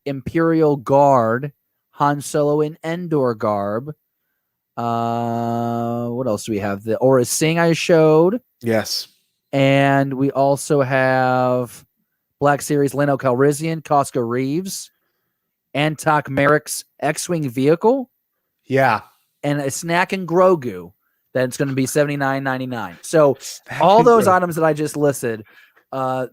Speaker 3: Imperial Guard, Han Solo in Endor garb. What else do we have? The Aura Sing I showed.
Speaker 4: Yes.
Speaker 3: And we also have Black Series Lando Calrissian, Costco Reeves, Antok Merrick's X-Wing vehicle,
Speaker 4: Yeah.
Speaker 3: and a Snack and Grogu that's going to be $79.99. So all those items that I just listed, get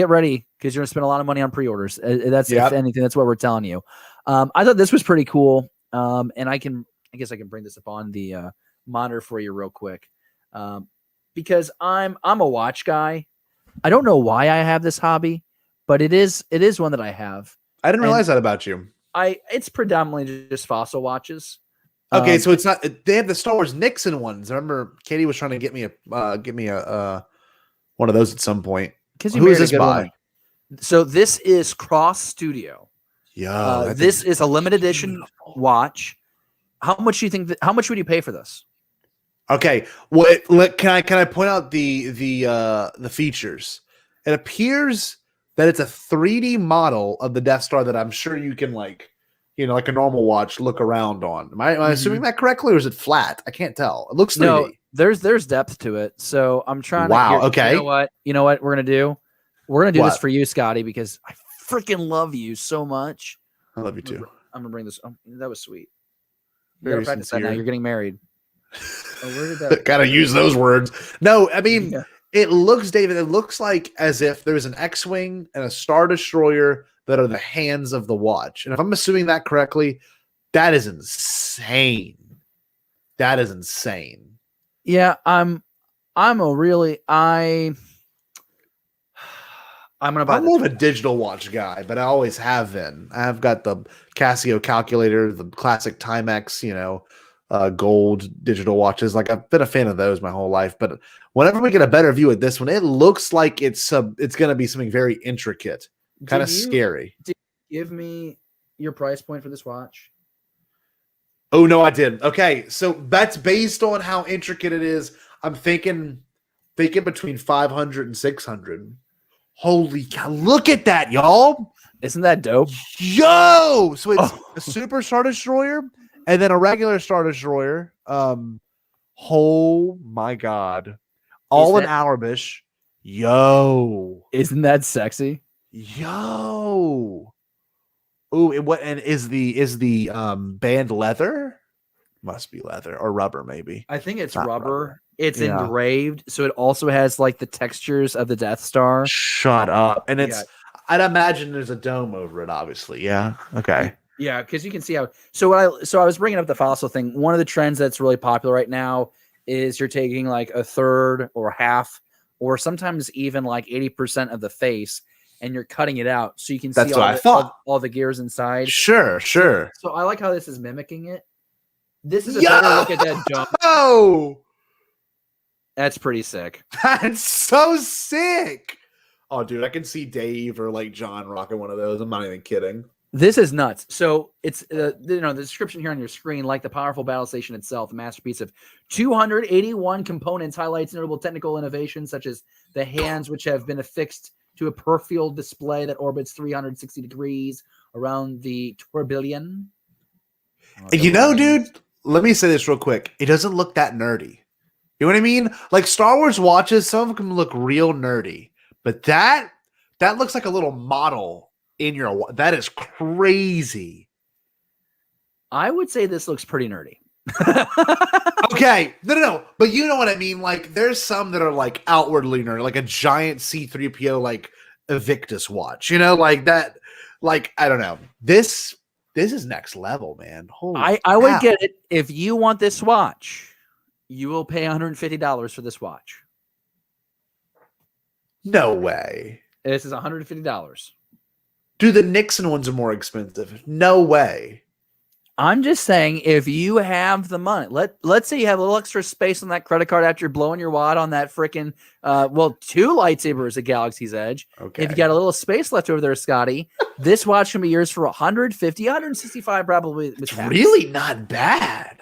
Speaker 3: ready because you're going to spend a lot of money on pre-orders. If anything, that's what we're telling you. I thought this was pretty cool. And I guess I can bring this up on the monitor for you real quick. Because I'm a watch guy. I don't know why I have this hobby, but it is one that I have.
Speaker 4: I didn't realize that about you.
Speaker 3: It's predominantly just fossil watches.
Speaker 4: Okay, so it's not. They have the Star Wars Nixon ones. I remember Katie was trying to get me a one of those at some point.
Speaker 3: Because
Speaker 4: who is this by?
Speaker 3: So this is Cross Studio.
Speaker 4: Yeah,
Speaker 3: this is a limited edition watch. How much do you think? How much would you pay for this?
Speaker 4: Okay, can I point out the features? It appears that it's a 3D model of the Death Star that I'm sure you can like a normal watch look around on. Am I assuming that correctly, or is it flat? I can't tell. It looks 3D.
Speaker 3: No, there's depth to it. So I'm trying.
Speaker 4: Wow. Okay.
Speaker 3: You know what we're gonna do? We're gonna do
Speaker 4: What?
Speaker 3: this for you, Scotty, because I freaking love you so much.
Speaker 4: I love you too.
Speaker 3: I'm gonna bring this. Oh, that was sweet. You
Speaker 4: Very
Speaker 3: gotta practice that now.
Speaker 4: sincere.
Speaker 3: You're getting married. Oh, where did that?
Speaker 4: Gotta use those words. No, I mean, It looks, David, it looks like as if there's an X-Wing and a Star Destroyer that are the hands of the watch. And if I'm assuming that correctly, that is insane. That is insane.
Speaker 3: Yeah, I'm more
Speaker 4: of a digital watch guy, but I always have been. I've got the Casio calculator, the classic Timex, gold digital watches. Like, I've been a fan of those my whole life. But whenever we get a better view at this one, it looks like it's going to be something very intricate, kind of scary.
Speaker 3: Did you give me your price point for this watch?
Speaker 4: Oh no, I didn't. Okay, so that's based on how intricate it is. I'm thinking between 500 and 600. Holy cow! Look at that, y'all!
Speaker 3: Isn't that dope?
Speaker 4: Yo! So it's a Super Star Destroyer and then a regular Star Destroyer. Oh my god! All in Arabish. Yo!
Speaker 3: Isn't that sexy?
Speaker 4: Yo! Ooh, is the band leather? Must be leather or rubber, maybe.
Speaker 3: I think it's rubber. It's engraved, so it also has like the textures of the Death Star.
Speaker 4: Shut up! And I'd imagine there's a dome over it, obviously. Yeah. Okay.
Speaker 3: Yeah, because you can see how. So I was bringing up the fossil thing. One of the trends that's really popular right now is you're taking like a third or half, or sometimes even like 80% of the face, and you're cutting it out so you can see all the gears inside.
Speaker 4: Sure.
Speaker 3: So I like how this is mimicking it. This is a better look at that jump.
Speaker 4: Oh,
Speaker 3: that's pretty sick.
Speaker 4: That's so sick. Oh, dude, I can see Dave or like John rocking one of those. I'm not even kidding.
Speaker 3: This is nuts. So it's the description here on your screen, like the powerful battle station itself, a masterpiece of 281 components, highlights notable technical innovations such as the hands, which have been affixed to a peripheral display that orbits 360 degrees around the tourbillon.
Speaker 4: Dude, let me say this real quick. It doesn't look that nerdy. You know what I mean? Like Star Wars watches, some of them look real nerdy, but that looks like a little model. That is crazy.
Speaker 3: I would say this looks pretty nerdy.
Speaker 4: Okay. No. But you know what I mean? Like, there's some that are like outwardly nerdy, like a giant C-3PO, like Evictus watch, like that. Like, I don't know. This is next level, man. Holy
Speaker 3: I would get it. If you want this watch, you will pay $150 for this watch.
Speaker 4: No way.
Speaker 3: This is $150.
Speaker 4: Dude, the Nixon ones are more expensive. No way.
Speaker 3: I'm just saying, if you have the money, let's say you have a little extra space on that credit card after you're blowing your wad on that freaking, 2 lightsabers at Galaxy's Edge.
Speaker 4: Okay.
Speaker 3: If you got a little space left over there, Scotty, this watch can be yours for $150, $165 probably. With tax.
Speaker 4: Really not bad.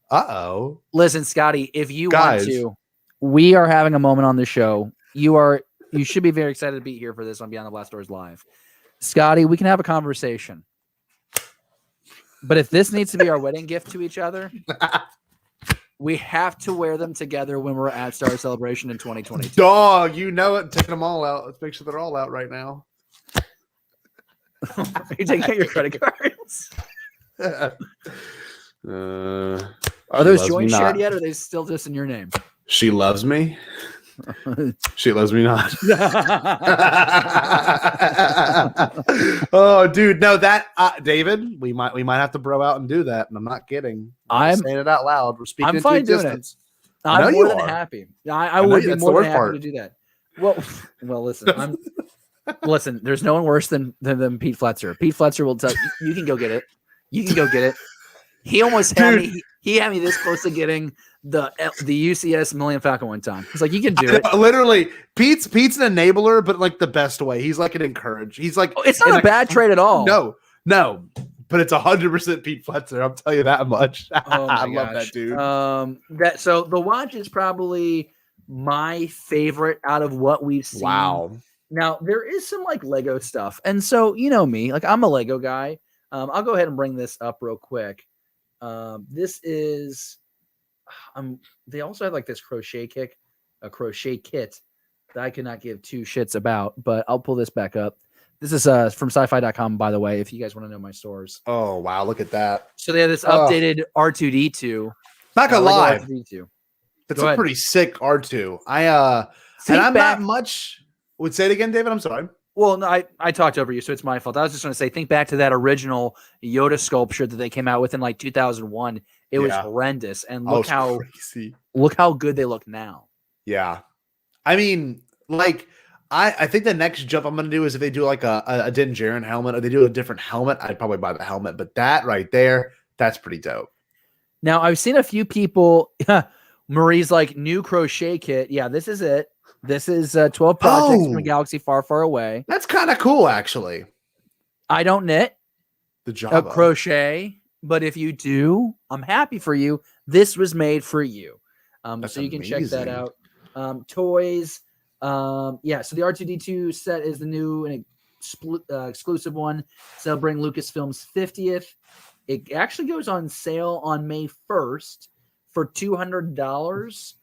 Speaker 4: Uh-oh.
Speaker 3: Listen, Scotty, if you want to, we are having a moment on the show. You should be very excited to be here for this on Beyond the Blast Doors Live. Scotty, we can have a conversation. But if this needs to be our wedding gift to each other, we have to wear them together when we're at Star Celebration in 2022.
Speaker 4: Dog, you know it. Taking them all out. Let's make sure they're all out right now.
Speaker 3: Are you taking out your credit cards? Are those joints shared yet, or are they still just in your name?
Speaker 4: She loves me. She loves me not. Oh, dude, no, that David, we might have to bro out and do that, and I'm not kidding. I'm saying it out loud. We're speaking. I'm fine doing it.
Speaker 3: I'm more than happy. I would be more than happy to do that. Well, listen. Listen. There's no one worse than Pete Fletcher. Pete Fletcher will tell you can go get it. You can go get it. He almost had me. He had me this close to getting the UCS Millennium Falcon one time. He's like, you can do it.
Speaker 4: Literally, Pete's an enabler, but like the best way. He's like an encourage. He's like,
Speaker 3: it's not a bad trade at all.
Speaker 4: No, but it's 100% Pete Fletcher. I'll tell you that much. I love that dude.
Speaker 3: So the watch is probably my favorite out of what we've seen.
Speaker 4: Wow.
Speaker 3: Now there is some like Lego stuff, and so you know me, like I'm a Lego guy. I'll go ahead and bring this up real quick. This is, they also have like this crochet kit that I could not give 2 shits about, but I'll pull this back up. This is from sci-fi.com, by the way, if you guys want to know my source.
Speaker 4: Oh, wow. Look at that.
Speaker 3: So they have this updated R2-D2.
Speaker 4: Not gonna lie.
Speaker 3: R2-D2.
Speaker 4: That's a pretty sick R2. I'm not much. Would say it again, David? I'm sorry.
Speaker 3: Well, no, I talked over you, so it's my fault. I was just going to say, think back to that original Yoda sculpture that they came out with in like 2001. It was horrendous, and look how good they look now.
Speaker 4: Yeah, I mean, like I think the next jump I'm going to do is if they do like a Din Djarin helmet, or they do a different helmet, I'd probably buy the helmet. But that right there, that's pretty dope.
Speaker 3: Now I've seen a few people. Marie's like, new crochet kit. Yeah, this is it. This is 12 projects from a galaxy far, far away.
Speaker 4: That's kind of cool, actually.
Speaker 3: I don't knit
Speaker 4: the job
Speaker 3: crochet, but if you do, I'm happy for you. This was made for you. So you can check that out. Toys. So the R2-D2 set is the new and exclusive one. Celebrating Lucasfilm's 50th. It actually goes on sale on May 1st for $200.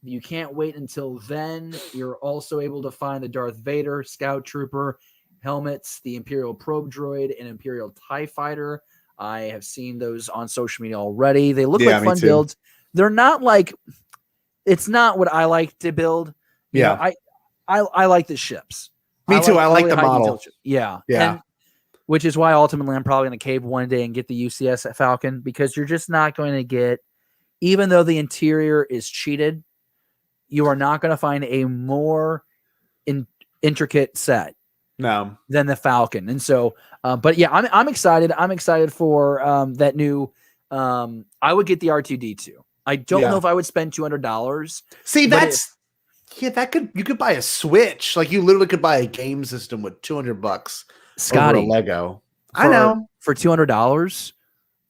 Speaker 3: You can't wait until then. You're also able to find the Darth Vader Scout Trooper helmets, the Imperial Probe Droid, and Imperial TIE Fighter. I have seen those on social media already. They look like fun builds. They're not like, it's not what I like to build. You know, I like the ships.
Speaker 4: Me too. I like the model.
Speaker 3: Yeah. And, which is why ultimately I'm probably going to cave one day and get the UCS Falcon, because you're just not going to get, even though the interior is cheated, you are not going to find a more intricate set than the Falcon. And so, but yeah, I'm excited. I'm excited for that new. I would get the R2-D2. I don't know if I would spend $200.
Speaker 4: See, you could buy a Switch. Like you literally could buy a game system with $200.
Speaker 3: Scotty,
Speaker 4: over a Lego. I know.
Speaker 3: For $200,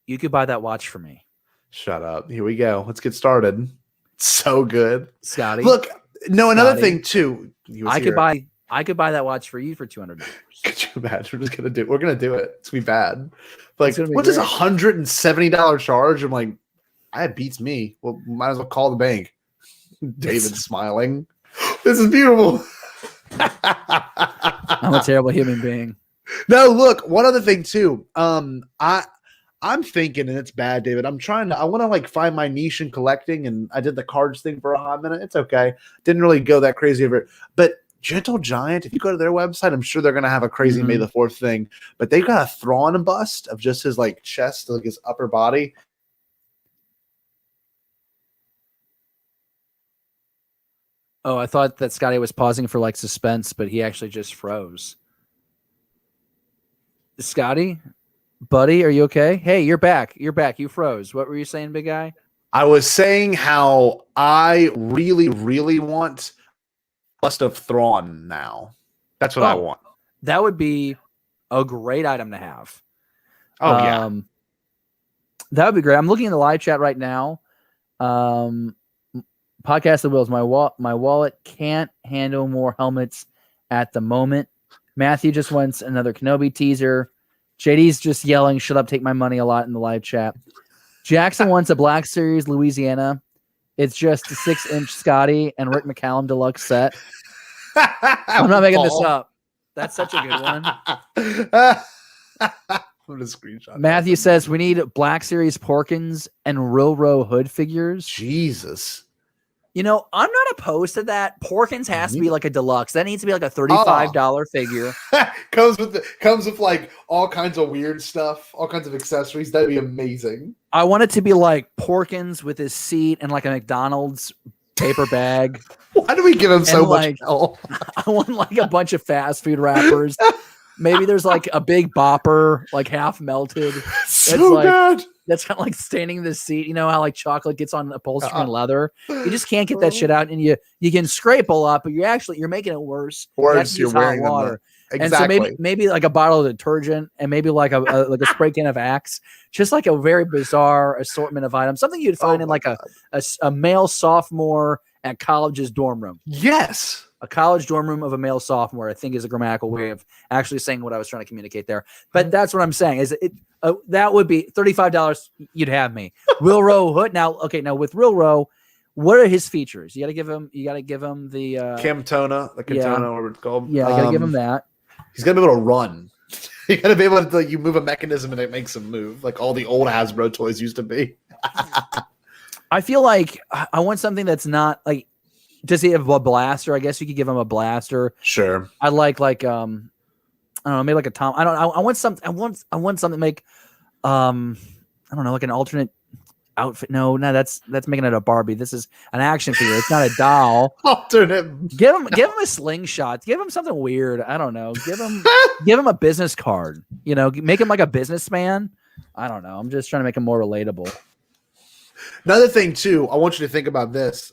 Speaker 3: you could buy that watch for me.
Speaker 4: Shut up. Here we go. Let's get started. So good.
Speaker 3: Scotty.
Speaker 4: Look, no, another thing too.
Speaker 3: I could buy that watch for you for $200.
Speaker 4: Could you imagine? We're gonna do it. It's gonna be bad. Like, what
Speaker 3: great.
Speaker 4: does $170 charge? I'm like, that beats me. Well, might as well call the bank. David's smiling. This is beautiful.
Speaker 3: I'm a terrible human being.
Speaker 4: No, look, one other thing too. I'm thinking, and it's bad, David. I want to like find my niche in collecting, and I did the cards thing for a hot minute. It's okay. Didn't really go that crazy over it. But Gentle Giant, if you go to their website, I'm sure they're gonna have a crazy May the 4th thing. But they got a Thrawn bust of just his like chest, like his upper body.
Speaker 3: Oh, I thought that Scotty was pausing for like suspense, but he actually just froze. Scotty? Buddy, are you okay? Hey, you're back. You're back. You froze. What were you saying, big guy?
Speaker 4: I was saying how I really, really want bust of Thrawn now. That's what I want.
Speaker 3: That would be a great item to have.
Speaker 4: Oh, yeah.
Speaker 3: That would be great. I'm looking in the live chat right now. Podcast of Wills. My wallet can't handle more helmets at the moment. Matthew just wants another Kenobi teaser. JD's just yelling, "Shut up, take my money," a lot in the live chat. Jackson wants a Black Series Louisiana. It's just a 6-inch Scotty and Rick McCallum deluxe set. I'm not making this up. That's such a good one.
Speaker 4: I'm gonna screenshot.
Speaker 3: Matthew says we need Black Series Porkins and Real Row Hood figures.
Speaker 4: Jesus.
Speaker 3: You know, I'm not opposed to that. Porkins has to be like a deluxe. That needs to be like a $35 figure.
Speaker 4: comes with like all kinds of weird stuff, all kinds of accessories. That'd be amazing.
Speaker 3: I want it to be like Porkins with his seat and like a McDonald's paper bag.
Speaker 4: Why do we give him so much hell?
Speaker 3: I want like a bunch of fast food wrappers. Maybe there's like a big bopper, like half melted.
Speaker 4: So good.
Speaker 3: That's kind of like staining the seat. You know how like chocolate gets on upholstery and leather? You just can't get that shit out, and you can scrape a lot, but you're making it worse.
Speaker 4: Worse, you're wearing water.
Speaker 3: Exactly. And so maybe like a bottle of detergent and maybe like a spray can of Axe. Just like a very bizarre assortment of items. Something you'd find in like a male sophomore at college's dorm room.
Speaker 4: Yes.
Speaker 3: A college dorm room of a male sophomore, I think, is a grammatical way of actually saying what I was trying to communicate there. But that's what I'm saying. Is it that would be $35? You'd have me. Real Row Hood. Now with Real Row, what are his features? You got to give him the
Speaker 4: Camtona, whatever it's called.
Speaker 3: Yeah, I got to give him that.
Speaker 4: He's got to be able to run. You got to be able to you move a mechanism and it makes him move, like all the old Hasbro toys used to be.
Speaker 3: I feel like I want something that's not like. Does he have a blaster? I guess you could give him a blaster.
Speaker 4: Sure.
Speaker 3: I like I don't know, maybe like a Tom. I want something. I want something like I don't know, like an alternate outfit. No, that's making it a Barbie. This is an action figure. It's not a doll.
Speaker 4: Alternate.
Speaker 3: Give him a slingshot. Give him something weird. I don't know. Give him a business card. You know, make him like a businessman. I don't know. I'm just trying to make him more relatable.
Speaker 4: Another thing too, I want you to think about this.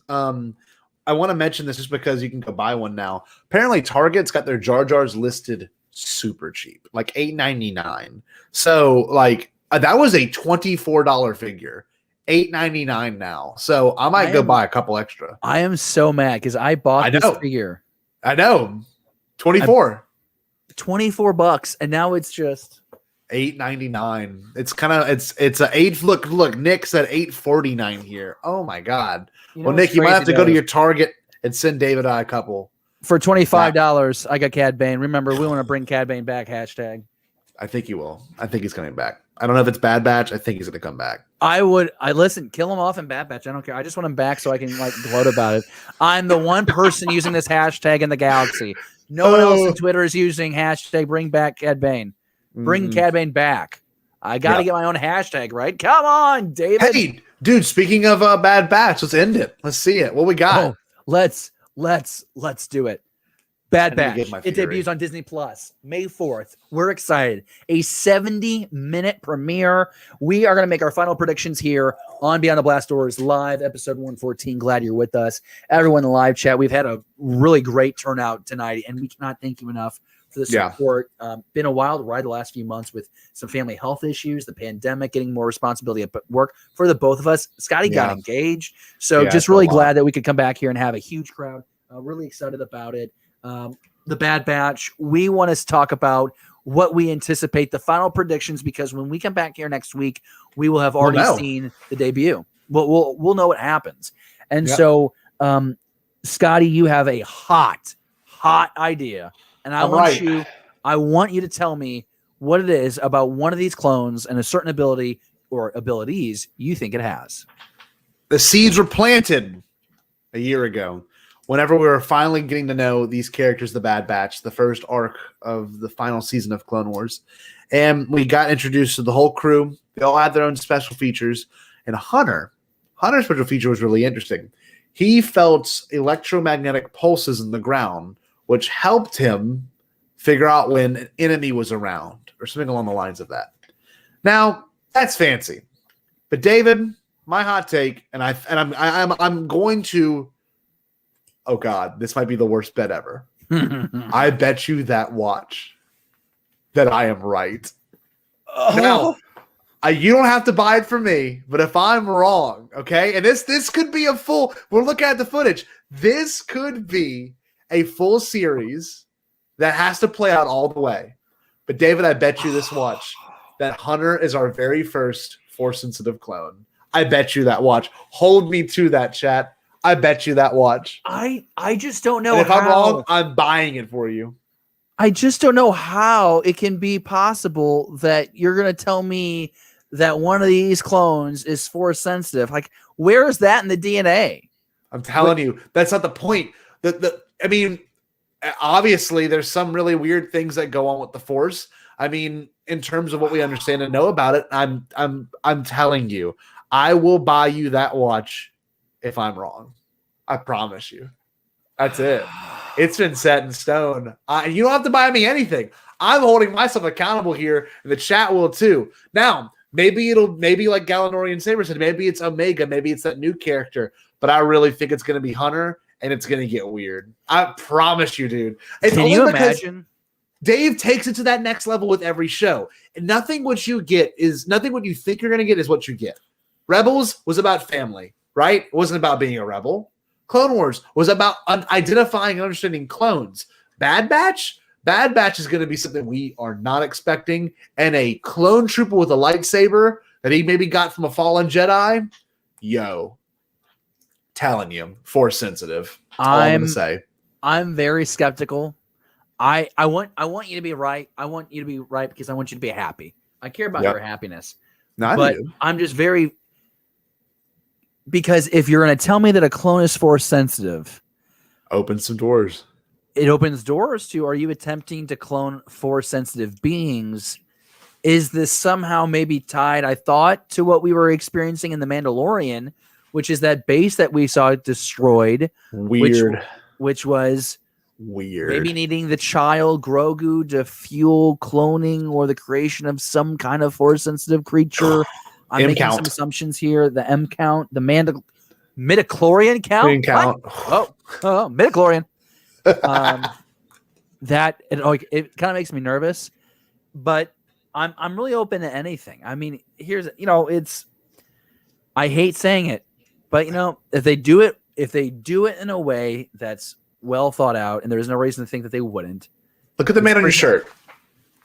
Speaker 4: I want to mention this just because you can go buy one now. Apparently, Target's got their Jar Jars listed super cheap, like $8.99. So, like that was a $24 figure, $8.99 now. So I might go buy a couple extra.
Speaker 3: I am so mad because I bought this figure.
Speaker 4: I know, $24
Speaker 3: and now it's just
Speaker 4: $8.99. It's kind of it's a eight. Look, Nick said $8.49 here. Oh my god. You know, well, Nick, you might have to go to your Target and send David a couple.
Speaker 3: For $25, I got Cad Bane. Remember, we want to bring Cad Bane back. Hashtag.
Speaker 4: I think he will. I think he's coming back. I don't know if it's Bad Batch. I think he's going to come back.
Speaker 3: I listen, kill him off in Bad Batch. I don't care. I just want him back so I can like gloat about it. I'm the one person using this hashtag in the galaxy. No one else on Twitter is using hashtag bring back Cad Bane. Bring Cad Bane back. I got to get my own hashtag, right? Come on, David.
Speaker 4: Hey, dude, speaking of Bad Batch, let's end it. Let's see it. What we got?
Speaker 3: Let's do it. Bad Batch. It debuts on Disney Plus May 4th. We're excited. A 70-minute premiere. We are going to make our final predictions here on Beyond the Blast Doors live, episode 114. Glad you're with us. Everyone in the live chat, we've had a really great turnout tonight, and we cannot thank you enough for the support. Been a wild ride the last few months with some family health issues, the pandemic, getting more responsibility at work for the both of us. Scotty got engaged. So just really glad that we could come back here and have a huge crowd. Really excited about it. The Bad Batch, we want to talk about what we anticipate, the final predictions, because when we come back here next week, we will have already seen the debut. We'll know what happens. And so, Scotty, you have a hot idea, and I want you to tell me what it is about one of these clones and a certain ability or abilities you think it has.
Speaker 4: The seeds were planted a year ago. Whenever we were finally getting to know these characters, the Bad Batch, the first arc of the final season of Clone Wars, and we got introduced to the whole crew. They all had their own special features, and Hunter's special feature was really interesting. He felt electromagnetic pulses in the ground, which helped him figure out when an enemy was around, or something along the lines of that. Now, that's fancy, but David, my hot take, and I'm going to. Oh God, this might be the worst bet ever. I bet you that watch that I am right. Now, you don't have to buy it from me, but if I'm wrong, okay, and this could be we're looking at the footage. This could be a full series that has to play out all the way. But David, I bet you this watch that Hunter is our very first Force-sensitive clone. I bet you that watch. Hold me to that, chat. I bet you that watch.
Speaker 3: I just don't know.
Speaker 4: And if I'm wrong, I'm buying it for you.
Speaker 3: I just don't know how it can be possible that you're going to tell me that one of these clones is Force sensitive. Like, where is that in the DNA?
Speaker 4: I'm telling you, that's not the point. I mean, obviously, there's some really weird things that go on with the Force. I mean, in terms of what we understand and know about it, I'm telling you, I will buy you that watch. If I'm wrong, I promise you. That's it. It's been set in stone. You don't have to buy me anything. I'm holding myself accountable here, and the chat will too. Now, maybe like Galanorian Saber said, maybe it's Omega, maybe it's that new character, but I really think it's going to be Hunter, and it's going to get weird. I promise you, dude.
Speaker 3: Can you imagine?
Speaker 4: Dave takes it to that next level with every show, and nothing what you think you're going to get is what you get. Rebels was about family. Right? It wasn't about being a rebel. Clone Wars was about identifying and understanding clones. Bad Batch is going to be something we are not expecting. And a clone trooper with a lightsaber that he maybe got from a fallen Jedi. Telling you, Force sensitive. I'm going to say.
Speaker 3: I'm very skeptical. I want you to be right. I want you to be right because I want you to be happy. I care about your happiness. But I'm just very. Because if you're going to tell me that a clone is Force sensitive,
Speaker 4: opens some doors.
Speaker 3: It opens doors to, are you attempting to clone Force sensitive beings? Is this somehow maybe tied, I thought, to what we were experiencing in The Mandalorian, which is that base that we saw destroyed.
Speaker 4: Weird.
Speaker 3: Which was
Speaker 4: weird.
Speaker 3: Maybe needing the child Grogu to fuel cloning or the creation of some kind of Force sensitive creature. I'm making some assumptions here. The M count, the midichlorian count. Midichlorian. That it kind of makes me nervous, but I'm really open to anything. I mean, I hate saying it, but if they do it in a way that's well thought out, and there's no reason to think that they wouldn't.
Speaker 4: Look at the man on your shirt.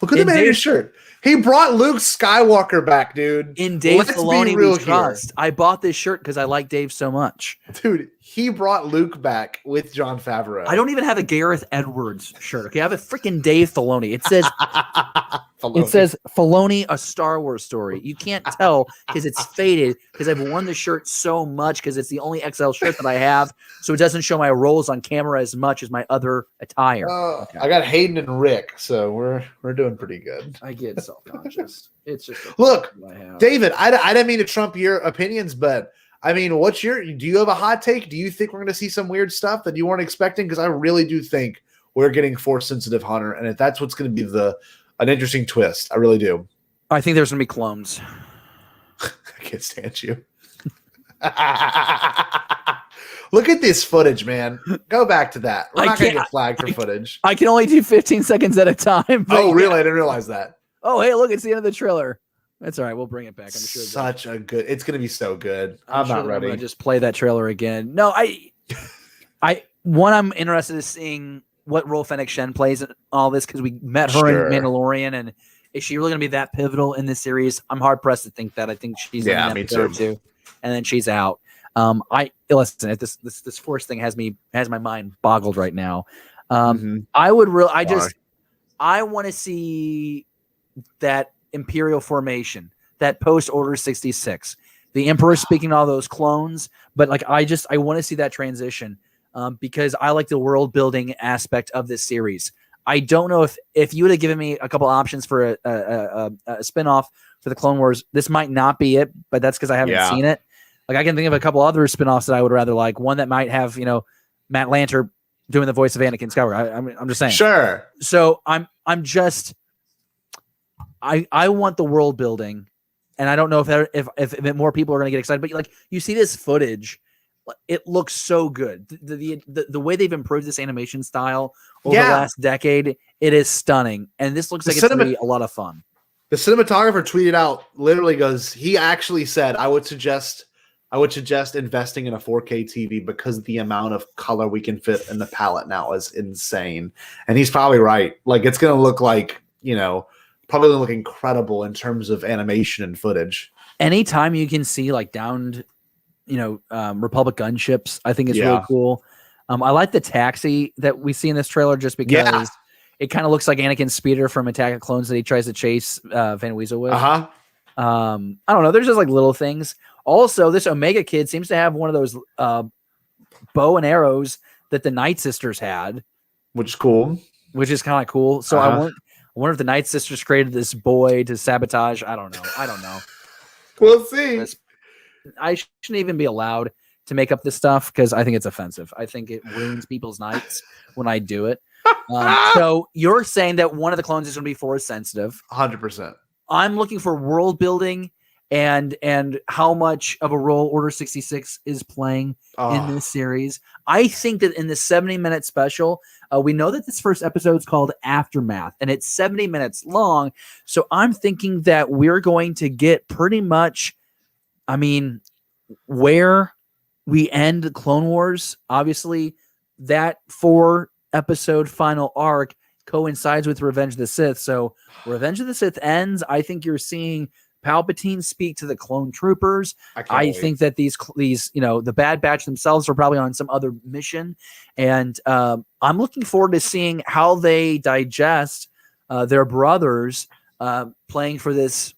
Speaker 4: Look at the man in his shirt. He brought Luke Skywalker back, dude.
Speaker 3: In Dave Filoni we trust. I bought this shirt because I like Dave so much.
Speaker 4: Dude, he brought Luke back with Jon Favreau.
Speaker 3: I don't even have a Gareth Edwards shirt. Okay, I have a freaking Dave Filoni. It says Filoni, a Star Wars story. You can't tell because it's faded because I've worn the shirt so much because it's the only XL shirt that I have, so it doesn't show my rolls on camera as much as my other attire. Okay.
Speaker 4: I got Hayden and Rick, so we're doing pretty good.
Speaker 3: I get self-conscious. It's just
Speaker 4: look, David. I didn't mean to trump your opinions, but I mean, do you have a hot take? Do you think we're going to see some weird stuff that you weren't expecting? Because I really do think we're getting Force sensitive Hunter, and if that's what's going to be an interesting twist. I really do.
Speaker 3: I think there's going to be clones.
Speaker 4: I can't stand you. Look at this footage, man. Go back to that. We're not going to get flagged for footage.
Speaker 3: I can only do 15 seconds at a time.
Speaker 4: Oh, really? I didn't realize that.
Speaker 3: Oh, hey, look, it's the end of the trailer. That's all right. We'll bring it back. I'm sure.
Speaker 4: Such a good. It's going to be so good. I'm
Speaker 3: sure
Speaker 4: not ready.
Speaker 3: I'm gonna just play that trailer again. No, I'm interested in seeing what role Fennec Shen plays in all this because we met her in Mandalorian, and is she really going to be that pivotal in this series? I'm hard pressed to think that. I think she's in
Speaker 4: me too.
Speaker 3: And then she's out. Listen, this Force thing has my mind boggled right now. I want to see that Imperial formation, that post Order 66, the Emperor speaking to all those clones. But like, I want to see that transition because I like the world building aspect of this series. I don't know if you would have given me a couple options for a spinoff for the Clone Wars, this might not be it, but that's because I haven't seen it. Like I can think of a couple other spinoffs that I would rather like. One that might have, Matt Lanter doing the voice of Anakin Skywalker. I'm just saying.
Speaker 4: Sure.
Speaker 3: So I want the world building, and I don't know if more people are going to get excited. But like you see this footage, it looks so good. The way they've improved this animation style over the last decade, it is stunning, and this looks like it's going to be a lot of fun.
Speaker 4: The cinematographer tweeted out, literally goes, he actually said, I would suggest investing in a 4K TV because the amount of color we can fit in the palette now is insane. And he's probably right. Like it's going to look like, probably look incredible in terms of animation and footage.
Speaker 3: Anytime you can see like downed, Republic gunships, I think it's really cool. I like the taxi that we see in this trailer just because it kind of looks like Anakin's speeder from Attack of Clones that he tries to chase Van Weasel with. I don't know. There's just like little things. Also, this Omega kid seems to have one of those bow and arrows that the Night Sisters had,
Speaker 4: which is cool.
Speaker 3: Which is kind of cool. So I wonder if the Night Sisters created this boy to sabotage. I don't know.
Speaker 4: We'll see.
Speaker 3: I shouldn't even be allowed to make up this stuff because I think it's offensive. I think it ruins people's nights when I do it. So you're saying that one of the clones is going to be Force sensitive.
Speaker 4: 100%. I'm
Speaker 3: looking for world building and how much of a role Order 66 is playing in this series. I think that in the 70-minute special, we know that this first episode is called Aftermath, and it's 70 minutes long. So I'm thinking that we're going to get pretty much, where we end Clone Wars. Obviously, that 4-episode final arc coincides with Revenge of the Sith. So Revenge of the Sith ends. I think you're seeing Palpatine speak to the clone troopers. I think that these the Bad Batch themselves are probably on some other mission, and I'm looking forward to seeing how they digest their brothers playing for this.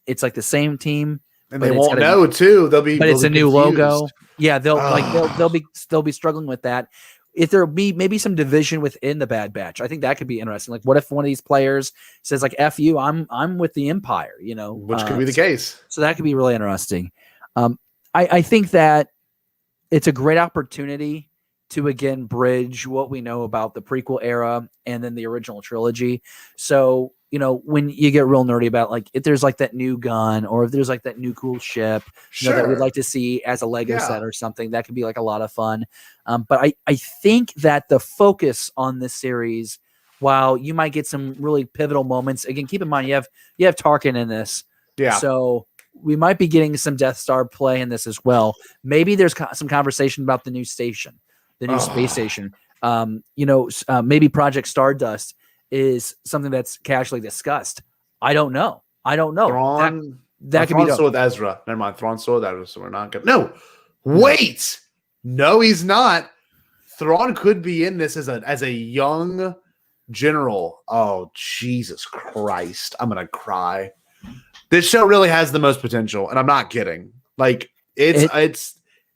Speaker 3: It's like the same team,
Speaker 4: and they won't know too. But
Speaker 3: it's a new logo. Yeah, they'll be struggling with that. If there be maybe some division within the Bad Batch, I think that could be interesting. Like, what if one of these players says, like, "F you, I'm with the Empire,"
Speaker 4: which could be the case.
Speaker 3: So that could be really interesting. I think that it's a great opportunity to again bridge what we know about the prequel era and then the original trilogy. So when you get real nerdy about like if there's like that new gun or if there's like that new cool ship that we'd like to see as a Lego set or something, that could be like a lot of fun. But I think that the focus on this series, while you might get some really pivotal moments, again, keep in mind you have Tarkin in this. Yeah. So we might be getting some Death Star play in this as well. Maybe there's some conversation about the new station, the new space station. Maybe Project Stardust is something that's casually discussed. I don't know.
Speaker 4: Thrawn,
Speaker 3: that could be
Speaker 4: with Ezra. Never mind. Thrawn with Ezra, so we're not gonna. No, wait. No, he's not. Thrawn could be in this as a young general. Oh, Jesus Christ! I'm gonna cry. This show really has the most potential, and I'm not kidding. Like it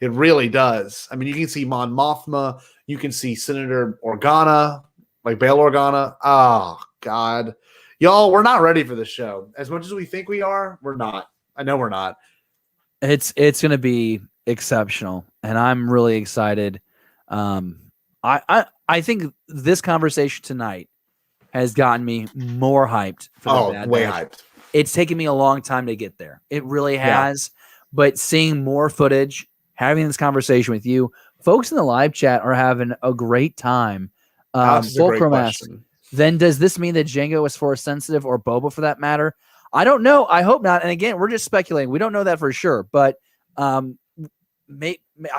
Speaker 4: really does. I mean, you can see Mon Mothma. You can see Senator Organa. Like Bail Organa. Oh, God. Y'all, we're not ready for this show. As much as we think we are, we're not. I know we're not.
Speaker 3: It's going to be exceptional, and I'm really excited. I think this conversation tonight has gotten me more hyped for the Bad
Speaker 4: way
Speaker 3: Batch.
Speaker 4: Hyped.
Speaker 3: It's taken me a long time to get there. It really has. But seeing more footage, having this conversation with you. Folks in the live chat are having a great time.
Speaker 4: Alex is a great
Speaker 3: Fulcrum asks,
Speaker 4: question.
Speaker 3: then does this mean that Jango is force sensitive, or Boba for that matter? I don't know. I hope not. And again, we're just speculating. We don't know that for sure, but I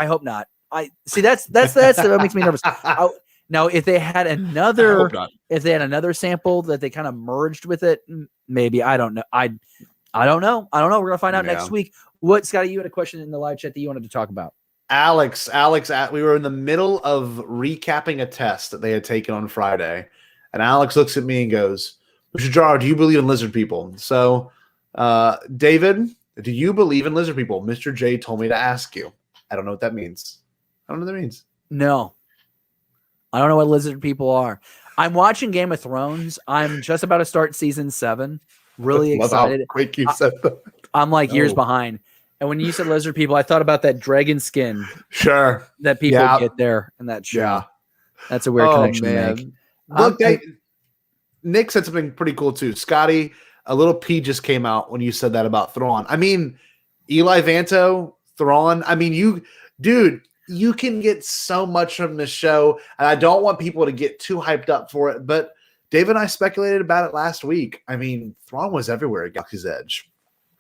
Speaker 3: hope not. I see. That's what makes me nervous. Now, if they had another sample that they kind of merged with it, maybe. I don't know. I don't know. We're gonna find out next week. What, Scotty? You had a question in the live chat that you wanted to talk about.
Speaker 4: Alex, we were in the middle of recapping a test that they had taken on Friday, and Alex looks at me and goes, "Mr. Jar, do you believe in lizard people?" So, David, do you believe in lizard people? Mr. J told me to ask you. I don't know what that means.
Speaker 3: No, I don't know what lizard people are. I'm watching Game of Thrones. I'm just about to start season 7. Really excited.
Speaker 4: How quick you said that.
Speaker 3: I'm like years behind. And when you said lizard people, I thought about that dragon skin.
Speaker 4: Sure.
Speaker 3: That people get there in that show. Yeah. That's a weird connection to make.
Speaker 4: Look, Nick said something pretty cool too. Scotty, a little pee just came out when you said that about Thrawn. I mean, Eli Vanto, Thrawn. I mean, you can get so much from this show, and I don't want people to get too hyped up for it, but Dave and I speculated about it last week. I mean, Thrawn was everywhere at Galaxy's Edge.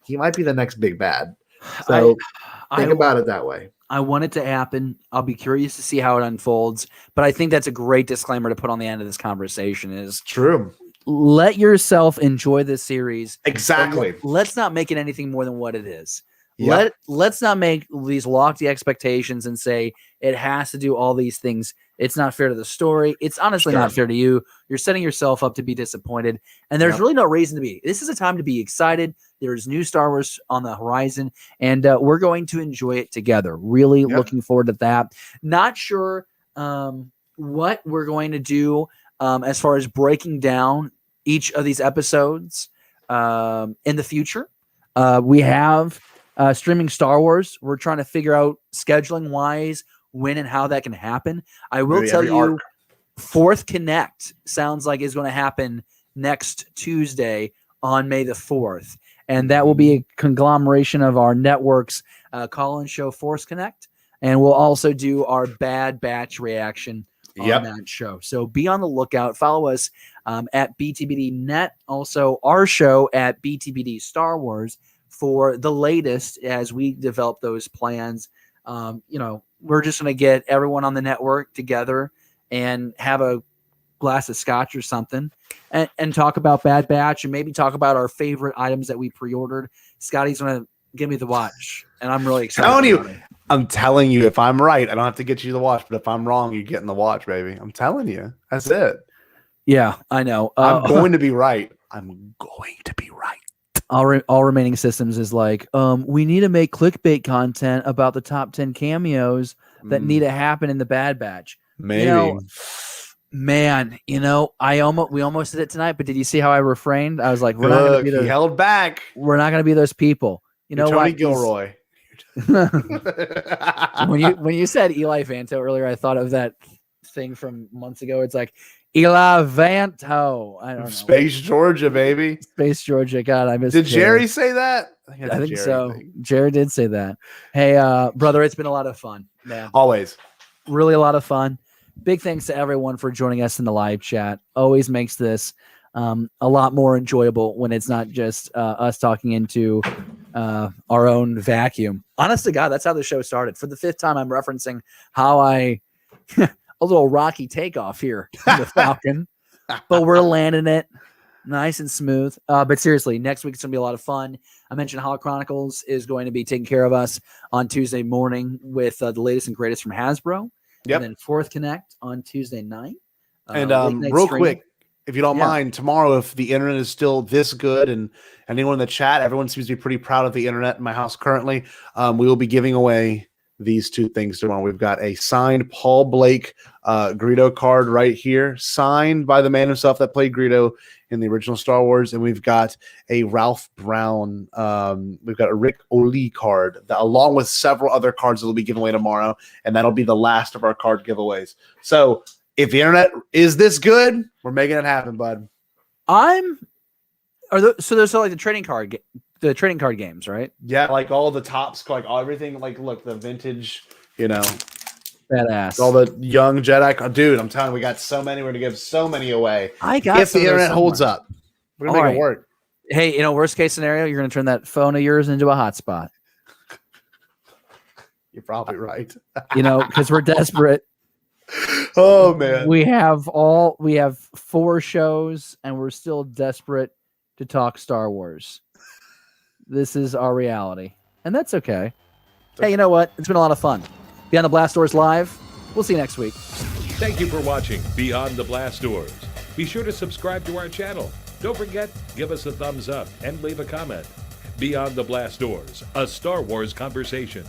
Speaker 4: He might be the next big bad. So think about it that way.
Speaker 3: I want it to happen. I'll be curious to see how it unfolds, but I think that's a great disclaimer to put on the end of this conversation is
Speaker 4: true.
Speaker 3: Let yourself enjoy this series.
Speaker 4: Exactly.
Speaker 3: Let's not make it anything more than what it is. Yep. Let's not make these lofty expectations and say it has to do all these things. It's not fair to the story. It's honestly not fair to you. You're setting yourself up to be disappointed, and there's really no reason to be. This is a time to be excited. There's new Star Wars on the horizon, and we're going to enjoy it together. Really looking forward to that. Not sure what we're going to do as far as breaking down each of these episodes in the future. We have streaming Star Wars. We're trying to figure out scheduling wise when and how that can happen. I will tell you, Fourth Connect sounds like is going to happen next Tuesday on May the 4th. And that will be a conglomeration of our networks call-in show Force Connect. And we'll also do our Bad Batch reaction on that show. So be on the lookout. Follow us at BTBDnet. Also our show at BTBD Star Wars for the latest as we develop those plans. We're just going to get everyone on the network together and have a glass of scotch or something and talk about Bad Batch and maybe talk about our favorite items that we pre-ordered. Scotty's going to give me the watch, and I'm really excited.
Speaker 4: I'm telling you, if I'm right, I don't have to get you the watch, but if I'm wrong, you're getting the watch, baby. I'm telling you. That's it.
Speaker 3: Yeah, I know.
Speaker 4: I'm going to be right. I'm going to be right.
Speaker 3: All remaining systems is like, we need to make clickbait content about the top 10 cameos that need to happen in the Bad Batch.
Speaker 4: Maybe.
Speaker 3: We almost did it tonight, but did you see how I refrained? I was like, we're not going to be those.
Speaker 4: He held back.
Speaker 3: We're not going to be those people.
Speaker 4: Tony Gilroy.
Speaker 3: when you said Eli Vanto earlier, I thought of that thing from months ago. It's like Eli Vanto. I don't know.
Speaker 4: Space Georgia, baby.
Speaker 3: Space Georgia. God, I missed.
Speaker 4: Did Jerry say that?
Speaker 3: I think so. Jerry did say that. Hey, brother, it's been a lot of fun, man.
Speaker 4: Always.
Speaker 3: Really a lot of fun. Big thanks to everyone for joining us in the live chat. Always makes this a lot more enjoyable when it's not just us talking into our own vacuum. Honest to God, that's how the show started. For the 5th time, I'm referencing how a little rocky takeoff here on the Falcon, but we're landing it nice and smooth. But seriously, next week it's gonna be a lot of fun. I mentioned Holo Chronicles is going to be taking care of us on Tuesday morning with the latest and greatest from Hasbro.
Speaker 4: Yep.
Speaker 3: And then Fourth Connect on Tuesday night.
Speaker 4: And real quick, if you don't mind, tomorrow, if the internet is still this good and anyone in the chat, everyone seems to be pretty proud of the internet in my house currently, we will be giving away these 2 things tomorrow. We've got a signed Paul Blake Greedo card right here, signed by the man himself that played Greedo in the original Star Wars, and we've got a Ralph Brown, we've got a Rick O'Lee card, along with several other cards that will be given away tomorrow, and that'll be the last of our card giveaways. So if the internet is this good, we're making it happen, bud.
Speaker 3: So there's like the trading card the trading card games, right?
Speaker 4: Yeah, like all the tops, like all everything. Like, look, the vintage,
Speaker 3: Badass.
Speaker 4: all the young Jedi. Oh, dude, I'm telling you, we got so many. We're gonna give so many away.
Speaker 3: I got
Speaker 4: if the
Speaker 3: some of those
Speaker 4: internet holds
Speaker 3: somewhere.
Speaker 4: up. We're gonna make it work.
Speaker 3: Hey, worst case scenario, you're gonna turn that phone of yours into a hotspot.
Speaker 4: You're probably right.
Speaker 3: Because we're desperate.
Speaker 4: Oh man,
Speaker 3: We have 4 shows, and we're still desperate to talk Star Wars. This is our reality, and that's okay. Hey, you know what? It's been a lot of fun. Beyond the Blast Doors Live. We'll see you next week.
Speaker 2: Thank you for watching Beyond the Blast Doors. Be sure to subscribe to our channel. Don't forget, give us a thumbs up and leave a comment. Beyond the Blast Doors, a Star Wars conversation.